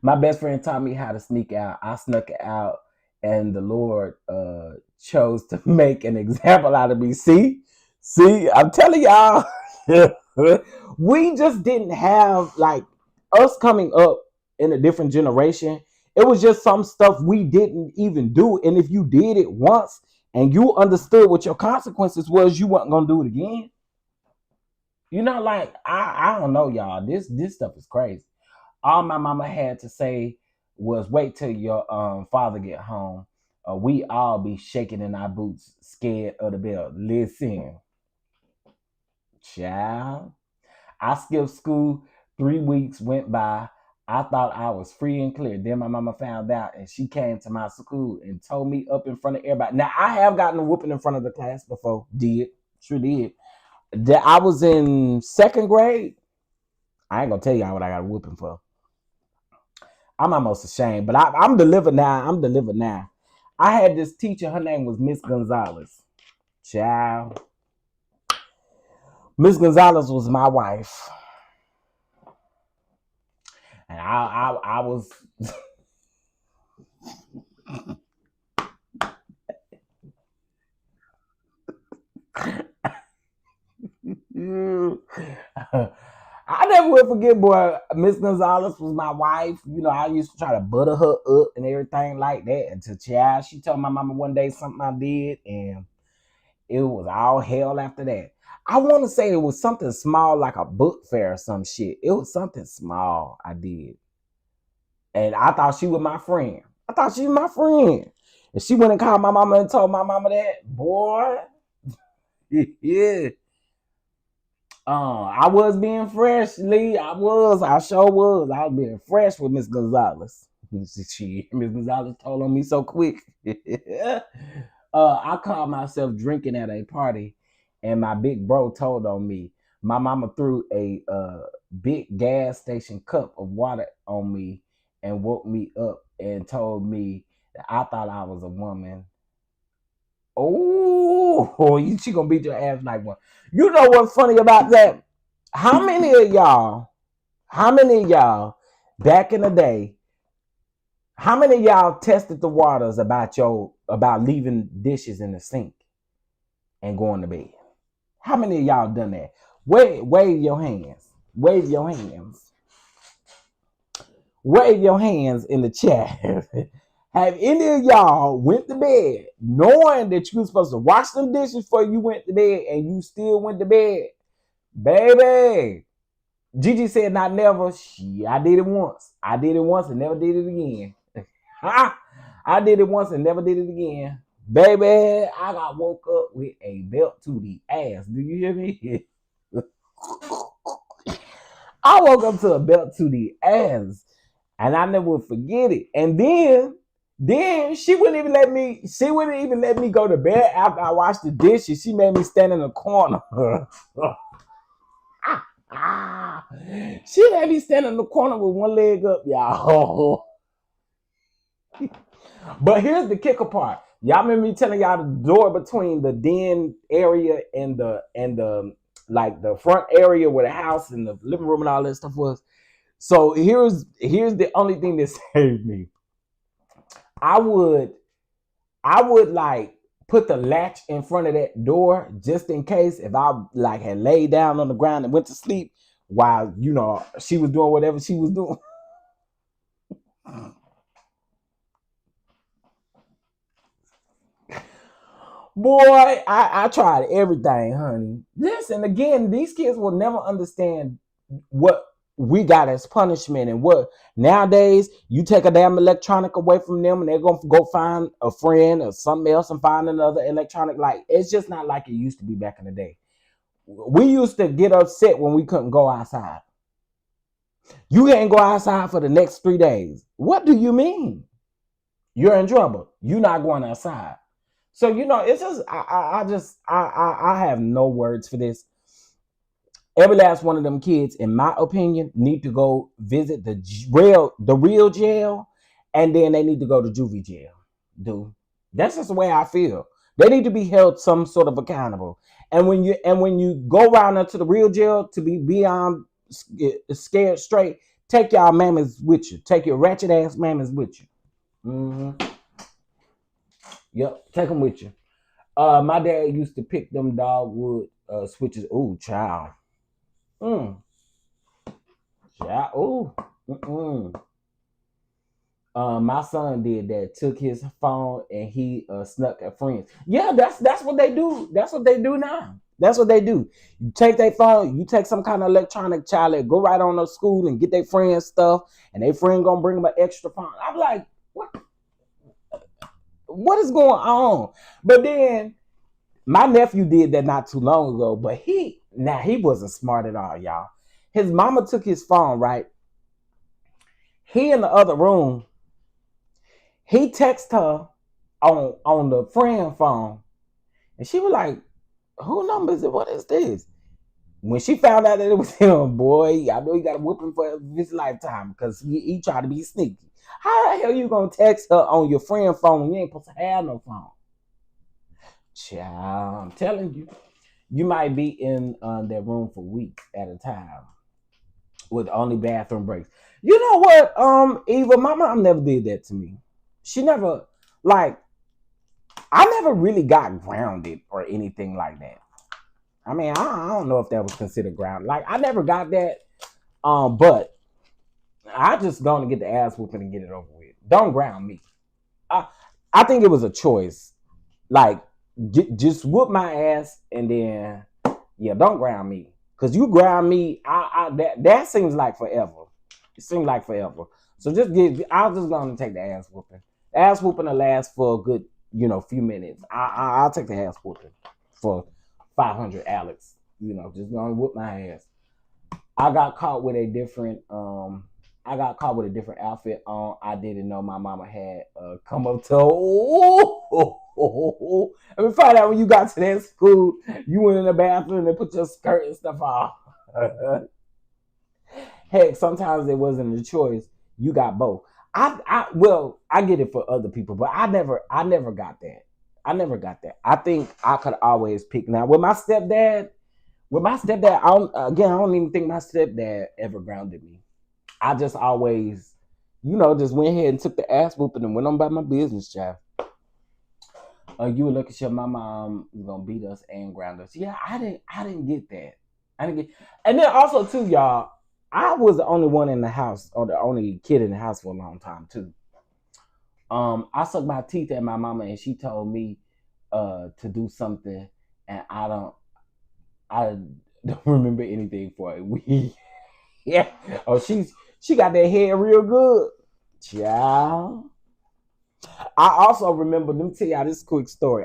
My best friend taught me how to sneak out. I snuck out, and the Lord chose to make an example out of me. See, I'm telling y'all, we just didn't have like us coming up in a different generation. It was just some stuff we didn't even do. And if you did it once and you understood what your consequences was, you weren't gonna do it again. You know, like I don't know, y'all. This stuff is crazy. All my mama had to say was, "Wait till your father get home. We all be shaking in our boots, scared of the bell." Listen, child. I skipped school. 3 weeks went by. I thought I was free and clear. Then my mama found out, and she came to my school and told me up in front of everybody. Now I have gotten a whooping in front of the class before. Sure did. That I was in 2nd grade. I ain't gonna tell y'all what I got a whooping for. I'm almost ashamed, but I'm delivered now. I had this teacher. Her name was Miss Gonzalez. Child. Miss Gonzalez was my wife. And I was I never will forget, boy. Miss Gonzalez was my wife. You know, I used to try to butter her up and everything like that. Until child, she told my mama one day something I did, and it was all hell after that. I want to say it was something small, like a book fair or some shit. It was something small I did. And I thought she was my friend. And she went and called my mama and told my mama that, boy. Yeah. I was being fresh, Lee. I sure was. I was being fresh with Miss Gonzalez. Miss Gonzalez told on me so quick. I caught myself drinking at a party, and my big bro told on me. My mama threw a big gas station cup of water on me and woke me up and told me that I thought I was a woman. Oh, she gonna beat your ass like one. You know what's funny about that? How many of y'all back in the day, how many of y'all tested the waters about leaving dishes in the sink and going to bed? How many of y'all done that? Wave your hands. Wave your hands. Wave your hands in the chat. Have any of y'all went to bed knowing that you were supposed to wash them dishes before you went to bed and you still went to bed? Baby. Gigi said not never. I did it once. And never did it again. I did it once and never did it again. Baby, I got woke up with a belt to the ass. Do you hear me? I woke up to a belt to the ass. And I never would forget it. And then she wouldn't even let me go to bed after I washed the dishes. She made me stand in the corner. She made me stand in the corner with one leg up, y'all. But here's the kicker part. Y'all remember me telling y'all the door between the den area and the like the front area where the house and the living room and all that stuff was. So here's the only thing that saved me. I would I would like put the latch in front of that door just in case if I like had laid down on the ground and went to sleep while she was doing whatever she was doing. Boy, I tried everything, honey. Listen, again, these kids will never understand what we got as punishment and what nowadays you take a damn electronic away from them and they're gonna go find a friend or something else and find another electronic. Like it's just not like it used to be back in the day. We used to get upset when we couldn't go outside. You can't go outside for the next 3 days. What do you mean? You're in trouble. You're not going outside. So it's just I have no words for this. Every last one of them kids, in my opinion, need to go visit the real jail, and then they need to go to juvie jail. Dude, that's just the way I feel. They need to be held some sort of accountable. And when you go around into the real jail to be beyond scared straight, take y'all mammas with you. Take your ratchet ass mammas with you. Mm-hmm. Yep, take them with you. My dad used to pick them dogwood switches. Ooh, child. Yeah. Ooh. My son did that. Took his phone and he snuck at friends. Yeah, that's what they do. That's what they do now. That's what they do. You take their phone, you take some kind of electronic child, go right on to school and get their friends stuff, and their friend gonna bring them an extra phone. I'm like, what is going on? But then my nephew did that not too long ago, but he wasn't smart at all, y'all. His mama took his phone, right? He in the other room. He texted her on the friend phone, and she was like, "Who number is it? What is this?" When she found out that it was him, boy, I know he got a whooping for his lifetime because he tried to be sneaky. How the hell you gonna text her on your friend phone when you ain't supposed to have no phone? Child, I'm telling you, you might be in that room for weeks at a time with only bathroom breaks. You know what, Eva, my mom never did that to me. She never, like, I never really got grounded or anything like that. I mean, I don't know if that was considered ground. Like, I never got that. But I just gonna get the ass whooping and get it over with. Don't ground me. I think it was a choice. Like, just whoop my ass and then, yeah, don't ground me. Cause you ground me, that seems like forever. It seems like forever. So I'm just gonna take the ass whooping. The ass whooping will last for a good, few minutes. I'll take the ass whooping for 500 Alex. Just gonna whoop my ass. I got caught with a different outfit on. I didn't know my mama had come up to. Let me find out when you got to that school, you went in the bathroom and put your skirt and stuff on. Heck, sometimes it wasn't a choice. You got both. I get it for other people, but I never got that. I never got that. I think I could always pick. Now with my stepdad, I don't even think my stepdad ever grounded me. I just always, just went ahead and took the ass whooping and went on about my business, child. You would look at your my mom was gonna beat us and ground us. Yeah, I didn't get that. And then also too, y'all, I was the only one in the house, or the only kid in the house for a long time too. I sucked my teeth at my mama, and she told me to do something, and I don't remember anything for it. Yeah. Oh, she got that head real good, child. I also remember. Let me tell y'all this quick story.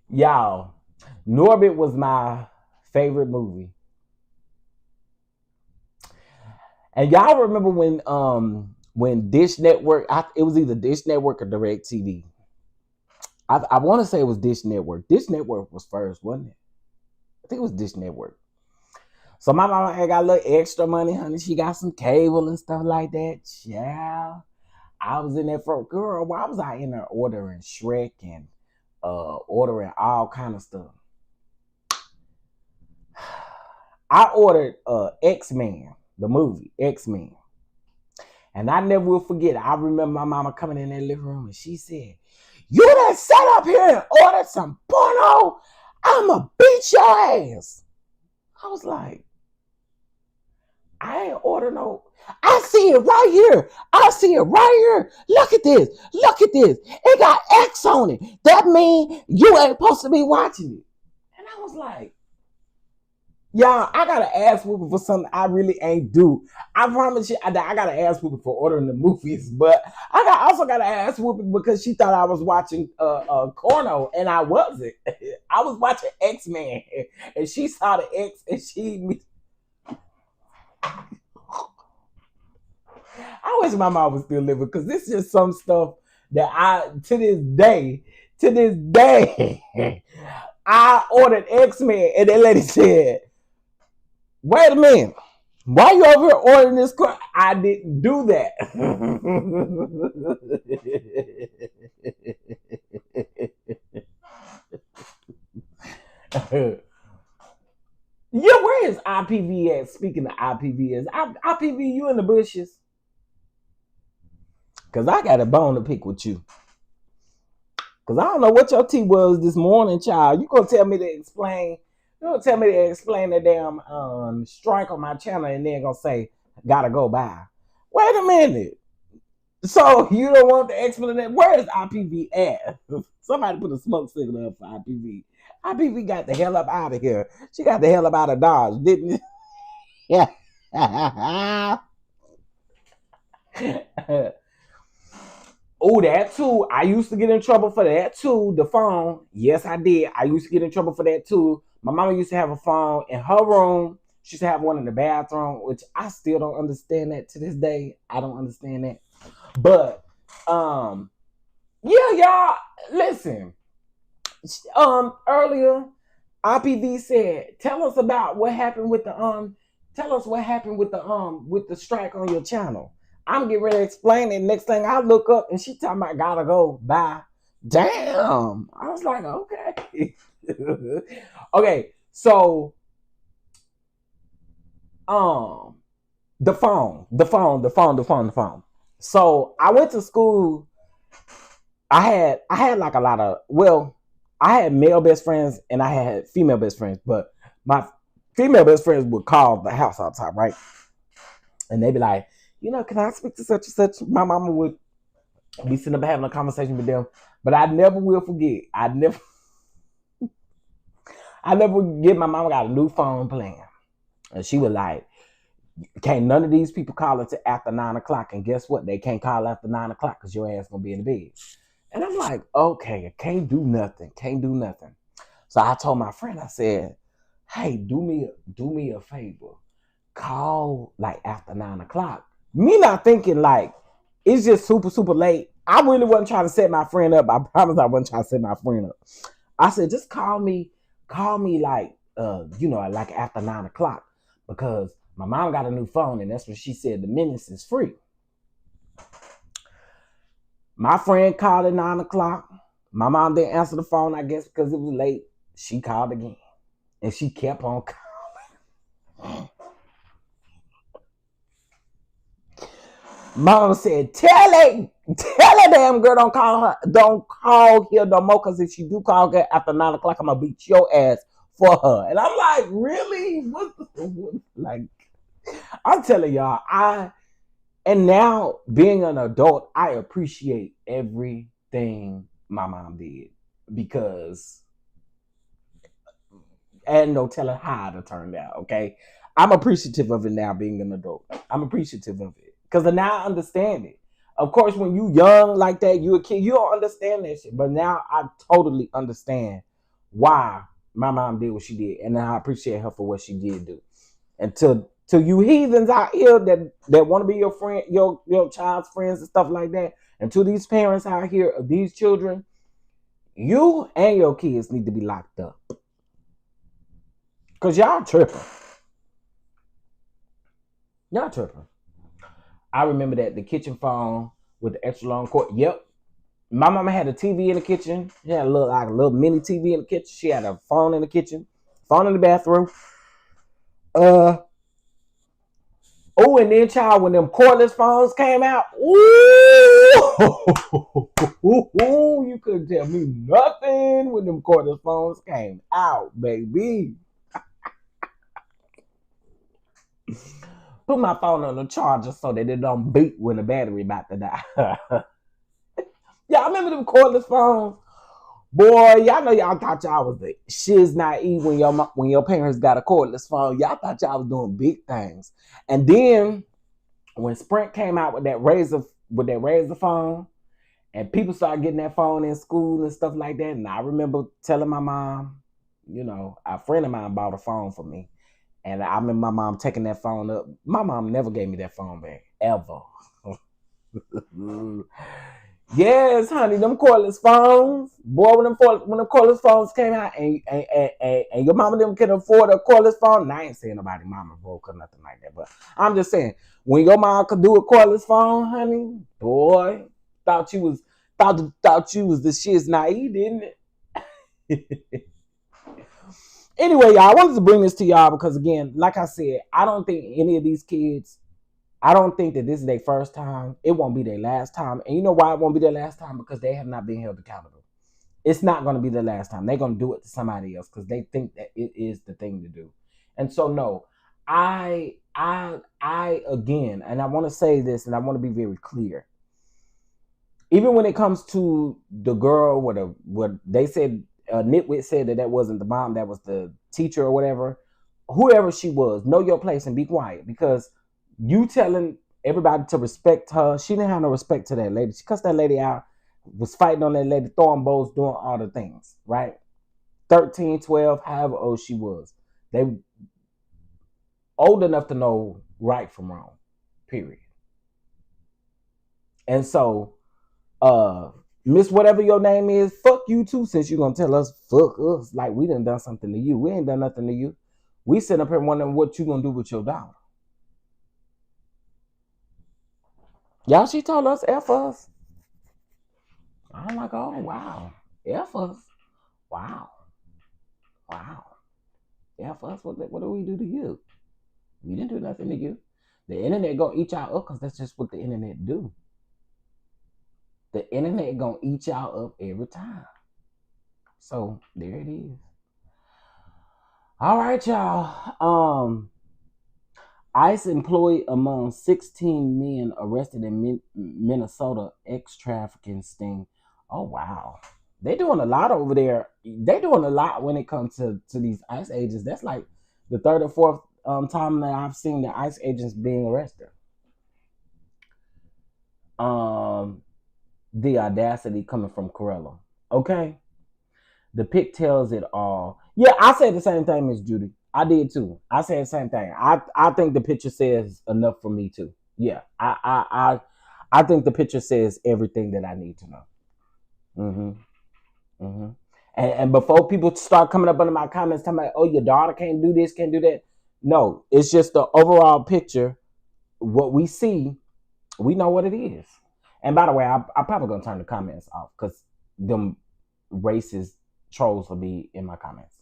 Y'all, Norbit was my favorite movie. And y'all remember when Dish Network, it was either Dish Network or DirecTV. I want to say it was Dish Network. Dish Network was first, wasn't it? I think it was Dish Network. So my mama had got a little extra money, honey. She got some cable and stuff like that. Yeah. I was in there for girl. Why was I in there ordering Shrek and ordering all kind of stuff? I ordered X-Men, the movie X-Men. And I never will forget. I remember my mama coming in that living room and she said, "You done sat up here and ordered some porno? I'ma beat your ass." I was like, I ain't order no. I see it right here. I see it right here. Look at this. Look at this. It got X on it. That means you ain't supposed to be watching it. And I was like, y'all, I got to ask whooping for something I really ain't do. I promise you, I got to ask whooping for ordering the movies, but also got to ask whooping because she thought I was watching Corno, and I wasn't. I was watching X-Men, and she saw the X, and she. I wish my mom was still living because this is just some stuff that to this day, I ordered X-Men, and that lady said, "Wait a minute. Why you over here ordering this car?" I didn't do that. Yeah, where is IPV at? Speaking of IPV, is IPV you in the bushes? Because I got a bone to pick with you. Because I don't know what your tea was this morning, child. You gonna tell me to explain? You gonna tell me to explain the damn strike on my channel, and then gonna say gotta go by? Wait a minute. So you don't want the explanation? Where is IPV at? Somebody put a smoke signal up for IPV. IPV got the hell up out of here. She got the hell up out of Dodge, didn't it? Yeah. Oh, that too. I used to get in trouble for that too. The phone. Yes, I did. I used to get in trouble for that too. My mama used to have a phone in her room. She used to have one in the bathroom, which I still don't understand that to this day. I don't understand that. But yeah, y'all, listen. Earlier, IPV said, tell us what happened with the strike on your channel. I'm getting ready to explain it. Next thing I look up and she talking about gotta go bye. Damn. I was like, okay. Okay, so the phone. So I went to school. I had like a lot of, I had male best friends and I had female best friends, but my female best friends would call the house all the time, right? And they'd be like, can I speak to such and such? My mama would be sitting up having a conversation with them, but I never will forget. I never forget my mama got a new phone plan. And she was like, can't none of these people call until after 9 o'clock. And guess what? They can't call after 9 o'clock because your ass gonna be in the bed. And I'm like, okay, I can't do nothing. So I told my friend, I said, hey, do me a favor. Call like after 9 o'clock. Me not thinking like it's just super, super late. I really wasn't trying to set my friend up. I promise I wasn't trying to set my friend up. I said, just call me like like after 9 o'clock, because my mom got a new phone and that's what she said. The minutes is free. My friend called at 9 o'clock. My mom didn't answer the phone, I guess, because it was late. She called again. And she kept on calling. Mom said, tell her damn girl don't call here no more, because if she do call her after 9 o'clock, I'm going to beat your ass for her. And I'm like, really? What? Like, I'm telling y'all, and now being an adult, I appreciate everything my mom did, because and no telling how it turned out. Okay, I'm appreciative of it now. Being an adult, I'm appreciative of it because now I understand it. Of course, when you young like that, you a kid, you don't understand that shit. But now I totally understand why my mom did what she did, and I appreciate her for what she did do. And to you heathens out here that want to be your friend, your child's friends and stuff like that, and to these parents out here of these children, you and your kids need to be locked up. Because y'all tripping. I remember that the kitchen phone with the extra long cord. Yep. My mama had a TV in the kitchen. She had a little mini TV in the kitchen. She had a phone in the kitchen, phone in the bathroom. Uh oh, and then child, when them cordless phones came out, ooh, you couldn't tell me nothing when them cordless phones came out, baby. Put my phone on the charger so that it don't beep when the battery about to die. Yeah, I remember them cordless phones. Boy, y'all know y'all thought y'all was the shiz naive when your parents got a cordless phone. Y'all thought y'all was doing big things. And then when Sprint came out with that razor phone, and people started getting that phone in school and stuff like that. And I remember telling my mom, a friend of mine bought a phone for me. And I remember my mom taking that phone up. My mom never gave me that phone back, ever. Yes, honey, them cordless phones. Boy, when them cordless phones came out and your mama them can afford a cordless phone. And I ain't saying nobody mama broke or nothing like that. But I'm just saying, when your mom could do a cordless phone, honey, boy, thought you was the shit's naive, didn't it? Anyway, y'all, I wanted to bring this to y'all because, again, like I said, I don't think any of these kids, I don't think that this is their first time. It won't be their last time. And you know why it won't be their last time? Because they have not been held accountable. It's not going to be their last time. They're going to do it to somebody else because they think that it is the thing to do. And so, no, I again, and I want to say this, and I want to be very clear. Even when it comes to the girl, what they said, Nitwit said that wasn't the mom, that was the teacher or whatever. Whoever she was, know your place and be quiet, because you telling everybody to respect her. She didn't have no respect to that lady. She cussed that lady out, was fighting on that lady, throwing bowls, doing all the things, right? 13, 12, however old she was. They old enough to know right from wrong, period. And so, Miss whatever your name is, fuck you too, since you're going to tell us, fuck us, like we done something to you. We ain't done nothing to you. We sit up here wondering what you going to do with your daughter. Y'all, she told us F us. I'm like, oh, wow. F us. Wow. F us? What do we do to you? We didn't do nothing to you. The internet gonna eat y'all up because that's just what the internet do. The internet gonna eat y'all up every time. So, there it is. All right, y'all. ICE employee among 16 men arrested in Minnesota ex-trafficking sting. Oh, wow. They're doing a lot over there. They're doing a lot when it comes to these ICE agents. That's like the third or fourth time that I've seen the ICE agents being arrested. The audacity coming from Corella. Okay? The pic tells it all. Yeah, I said the same thing, Miss Judy. I did too. I said the same thing. I think the picture says enough for me too. Yeah, I think the picture says everything that I need to know. And before people start coming up under my comments talking about, oh, your daughter can't do this, can't do that. No, it's just the overall picture. What we see, we know what it is. And by the way, I'm probably gonna turn the comments off because them racist trolls will be in my comments.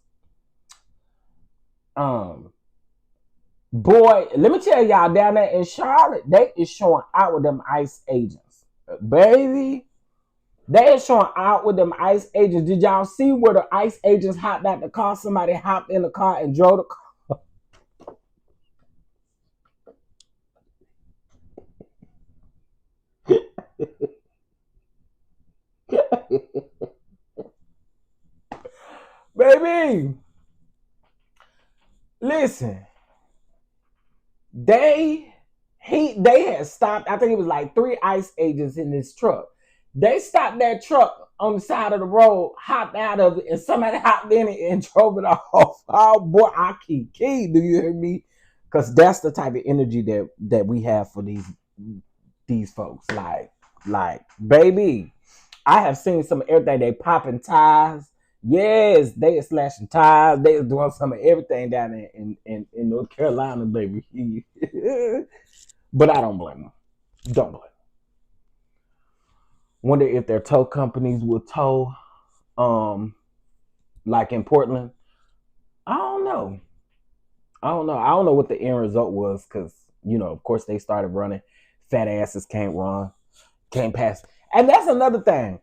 Boy, let me tell y'all, down there in Charlotte, they is showing out with them ICE agents. Baby, they is showing out with them ICE agents. Did y'all see where the ICE agents hopped out the car? Somebody hopped in the car and drove the car. Baby, listen, they had stopped. I think it was like 3 ICE agents in this truck. They stopped that truck on the side of the road, hopped out of it, and somebody hopped in it and drove it off. Oh boy, I keep key. Do you hear me? Because that's the type of energy that we have for these folks. Like, baby, I have seen some of everything. They popping tires. Yes, they are slashing tires. They are doing some of everything down there in North Carolina, baby. But I don't blame them. Don't blame them. Wonder if their tow companies will tow, like in Portland. I don't know. I don't know what the end result was because of course they started running. Fat asses can't run, can't pass, and that's another thing.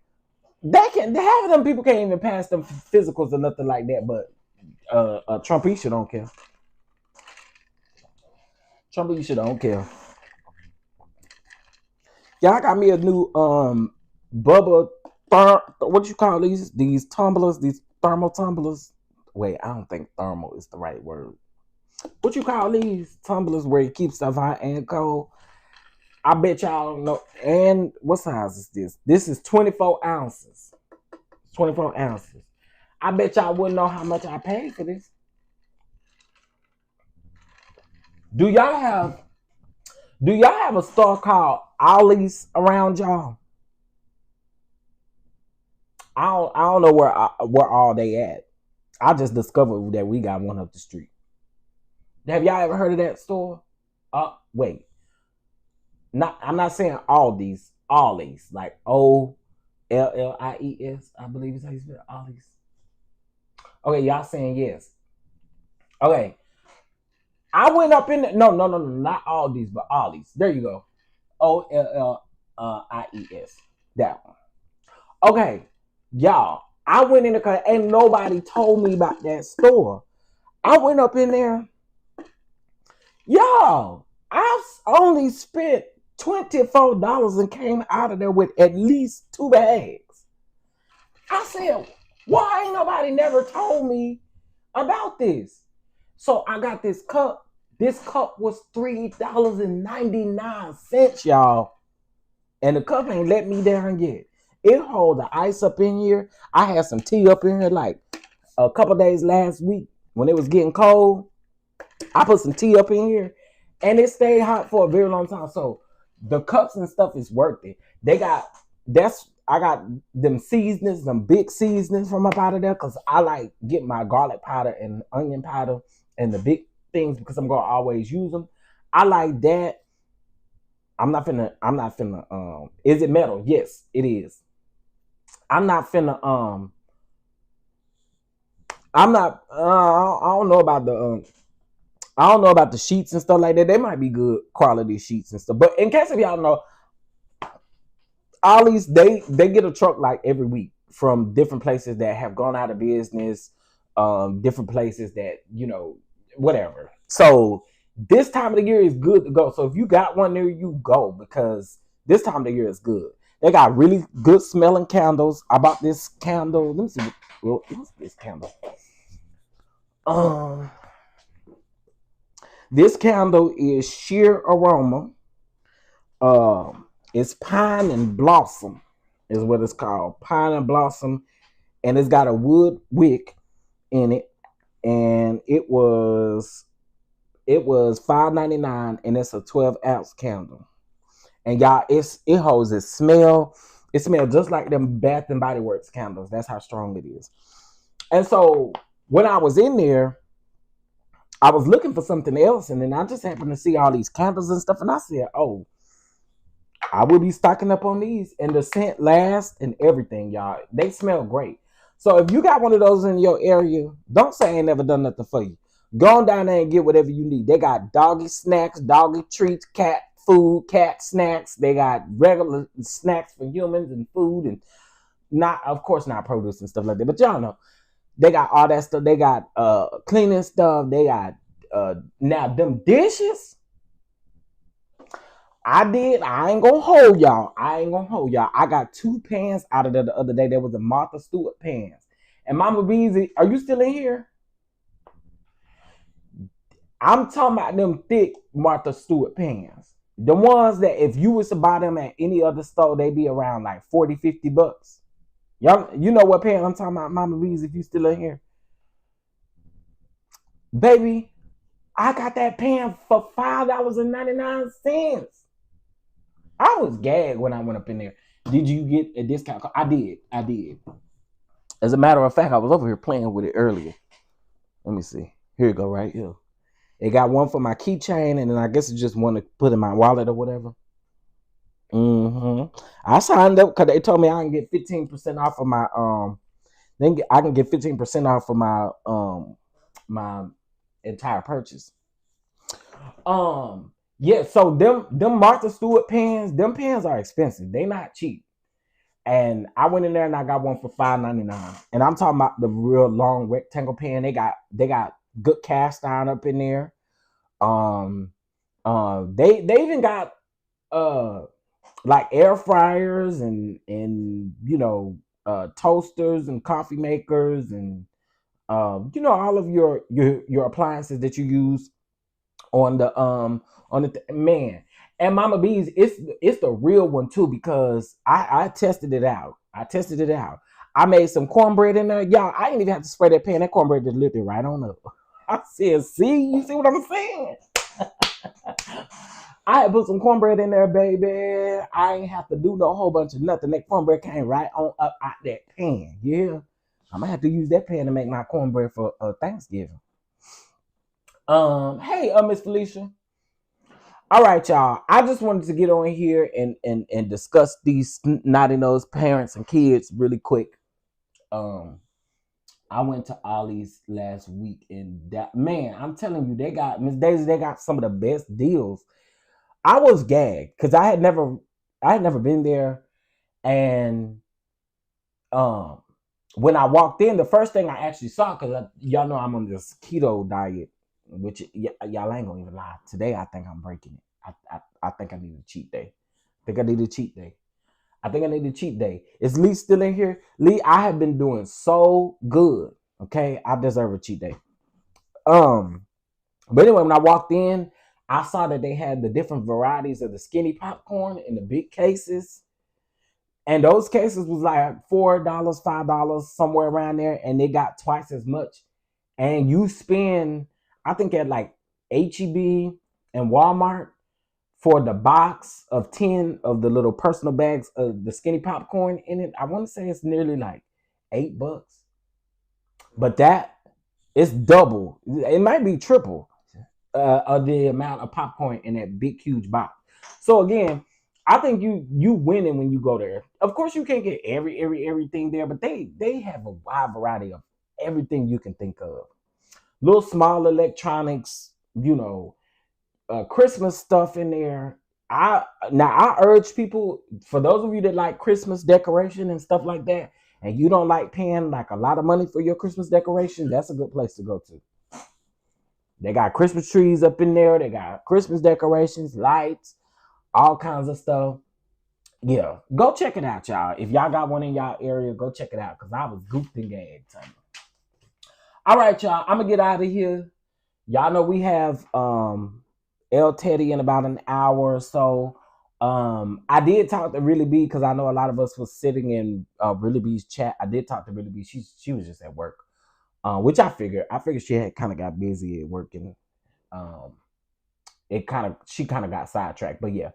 Half of them people can't even pass them physicals or nothing like that. But Trumpisha don't care. Trumpisha don't care. Y'all got me a new Bubba. What you call these tumblers? These thermal tumblers. Wait, I don't think thermal is the right word. What you call these tumblers where you keep stuff hot and cold? I bet y'all don't know. And what size is this? This is 24 ounces. 24 ounces. I bet y'all wouldn't know how much I paid for this. Do y'all have a store called Ollie's around y'all? I don't know where all they at. I just discovered that we got one up the street. Have y'all ever heard of that store? Wait. I'm not saying Aldi's, Ollie's, like Ollies, I believe is how you spell Ollie's. Okay, y'all saying yes. Okay. I went up in no, not Aldi's, but Ollie's. There you go. Ollies. That one. Okay, y'all. I went in because ain't nobody told me about that store. I went up in there. Y'all, I've only spent $24 and came out of there with at least 2 bags. I said, why ain't nobody never told me about this? So I got this cup. This cup was $3.99, y'all. And the cup ain't let me down yet. It hold the ice up in here. I had some tea up in here like a couple days last week when it was getting cold. I put some tea up in here and it stayed hot for a very long time. So the cups and stuff is worth it. I got them seasonings, them big seasonings from up out of there because I like get my garlic powder and onion powder and the big things because I'm gonna always use them. I like that. I'm not finna is it metal? Yes, it is. I'm not finna I'm not I don't know about the sheets and stuff like that. They might be good quality sheets and stuff. But in case of y'all know, Ollie's, they get a truck like every week from different places that have gone out of business, different places that, whatever. So this time of the year is good to go. So if you got one near you, go because this time of the year is good. They got really good smelling candles. I bought this candle. Let me see. What's this candle? This candle is sheer aroma. It's pine and blossom is what it's called. Pine and blossom. And it's got a wood wick in it. And it was $5.99 and it's a 12-ounce candle. And y'all, it holds its smell. It smells just like them Bath and Body Works candles. That's how strong it is. And so when I was in there, I was looking for something else, and then I just happened to see all these candles and stuff, and I said, "Oh, I will be stocking up on these." And the scent lasts and everything, y'all. They smell great. So if you got one of those in your area, don't say I ain't never done nothing for you. Go on down there and get whatever you need. They got doggy snacks, doggy treats, cat food, cat snacks. They got regular snacks for humans and food, and of course not produce and stuff like that. But y'all know they got all that stuff. They got cleaning stuff. They got now them dishes. I ain't gonna hold y'all. I got 2 pans out of there the other day. There was a Martha Stewart pans. And Mama Beezy, are you still in here? I'm talking about them thick Martha Stewart pans. The ones that if you was to buy them at any other store, they'd be around like $40-$50. Y'all, you know what pan I'm talking about, Mama Beezy, if you still in here. Baby, I got that pan for $5.99. I was gagged when I went up in there. Did you get a discount? I did. As a matter of fact, I was over here playing with it earlier. Let me see. Here you go, right here. It got one for my keychain, and then I guess it's just one to put in my wallet or whatever. I signed up because they told me I can get 15% off of my I can get 15% off of my entire purchase. Yeah, so them Martha Stewart pens, them pens are expensive. They not cheap. And I went in there and I got one for $5.99. And I'm talking about the real long rectangle pen. They got good cast iron up in there. Um they even got uh like air fryers and toasters and coffee makers and all of your appliances that you use on the man. And Mama B's, it's the real one too, because I tested it out. I made some cornbread in there, y'all. I didn't even have to spray that pan. That cornbread just lifted right on up. I said, see, you see what I'm saying? I had put some cornbread in there, baby. I ain't have to do no whole bunch of nothing. That cornbread came right on up out that pan. Yeah, I'm gonna have to use that pan to make my cornbread for Thanksgiving. Hey, Miss Felicia. All right, y'all. I just wanted to get on here and discuss these naughty nose parents and kids really quick. Um, I went to Ollie's last week, and that man, I'm telling you, they got Miss Daisy. They got some of the best deals. I was gagged because I had never been there, and um, when I walked in, the first thing I actually saw, because y'all know I'm on this keto diet, which y'all ain't gonna even lie. Today, I think I'm breaking it. I think I need a cheat day. I think I need a cheat day. Is Lee still in here? Lee, I have been doing so good. Okay, I deserve a cheat day. Um, but anyway, when I walked in, I saw that they had the different varieties of the skinny popcorn in the big cases. And those cases was like $4, $5, somewhere around there, and they got twice as much. And you spend, I think at like HEB and Walmart for the box of 10 of the little personal bags of the skinny popcorn in it. I want to say it's nearly like $8. But that it's double. It might be triple of the amount of popcorn in that big huge box. So again, I think you winning when you go there. Of course, you can't get everything there, but they have a wide variety of everything you can think of. Little small electronics, Christmas stuff in there. I urge people, for those of you that like Christmas decoration and stuff like that, and you don't like paying like a lot of money for your Christmas decoration, that's a good place to go to. They got Christmas trees up in there. They got Christmas decorations, lights, all kinds of stuff. Yeah, go check it out, y'all. If y'all got one in y'all area, go check it out, because I was gooped and gagged. All right, y'all. I'm gonna get out of here. Y'all know we have El Teddy in about an hour or so. I did talk to Really B, because I know a lot of us was sitting in Really B's chat. I did talk to Really B. She was just at work, which I figured. I figured she had kind of got busy at work, and um, she kind of got sidetracked. But yeah,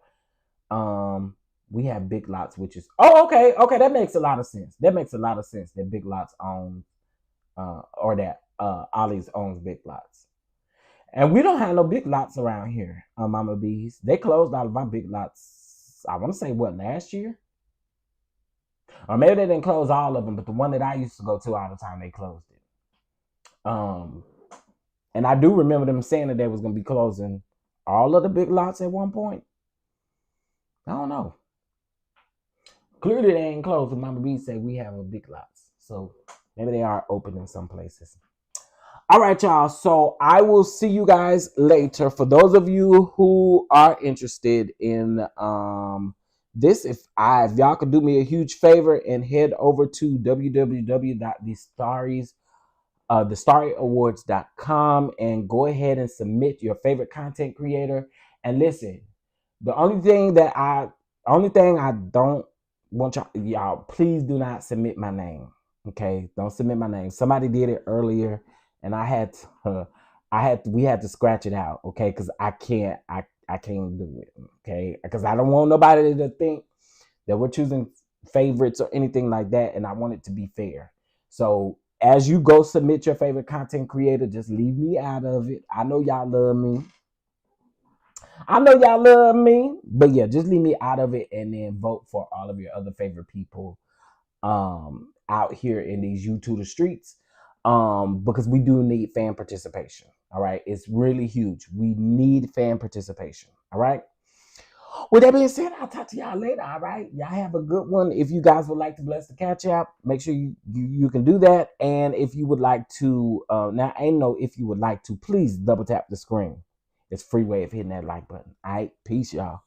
we have Big Lots, which is okay. That makes a lot of sense. That Big Lots owns or that Ollie's owns Big Lots. And we don't have no Big Lots around here, Mama B's. They closed all of our Big Lots, I want to say, last year? Or maybe they didn't close all of them, but the one that I used to go to all the time, they closed it. And I do remember them saying that they was going to be closing all of the Big Lots at one point. I don't know. Clearly, they ain't closed, but Mama B said we have a Big Lots. So maybe they are open in some places. All right, y'all. So I will see you guys later. For those of you who are interested in this, if y'all could do me a huge favor and head over to thestarryawards.com and go ahead and submit your favorite content creator. And listen, the only thing I don't want y'all, please do not submit my name. Okay, don't submit my name. Somebody did it earlier, and we had to scratch it out. Okay, because I can't do it. Okay, because I don't want nobody to think that we're choosing favorites or anything like that, and I want it to be fair. So as you go submit your favorite content creator, just leave me out of it. I know y'all love me. I know y'all love me, but yeah, just leave me out of it and then vote for all of your other favorite people out here in these YouTube streets. Because we do need fan participation. All right. It's really huge. We need fan participation. All right. With that being said, I'll talk to y'all later. All right. Y'all have a good one. If you guys would like to bless the catch app, make sure you can do that. And if you would like to, now I know if you would like to, please double tap the screen. It's a free way of hitting that like button. All right. Peace, y'all.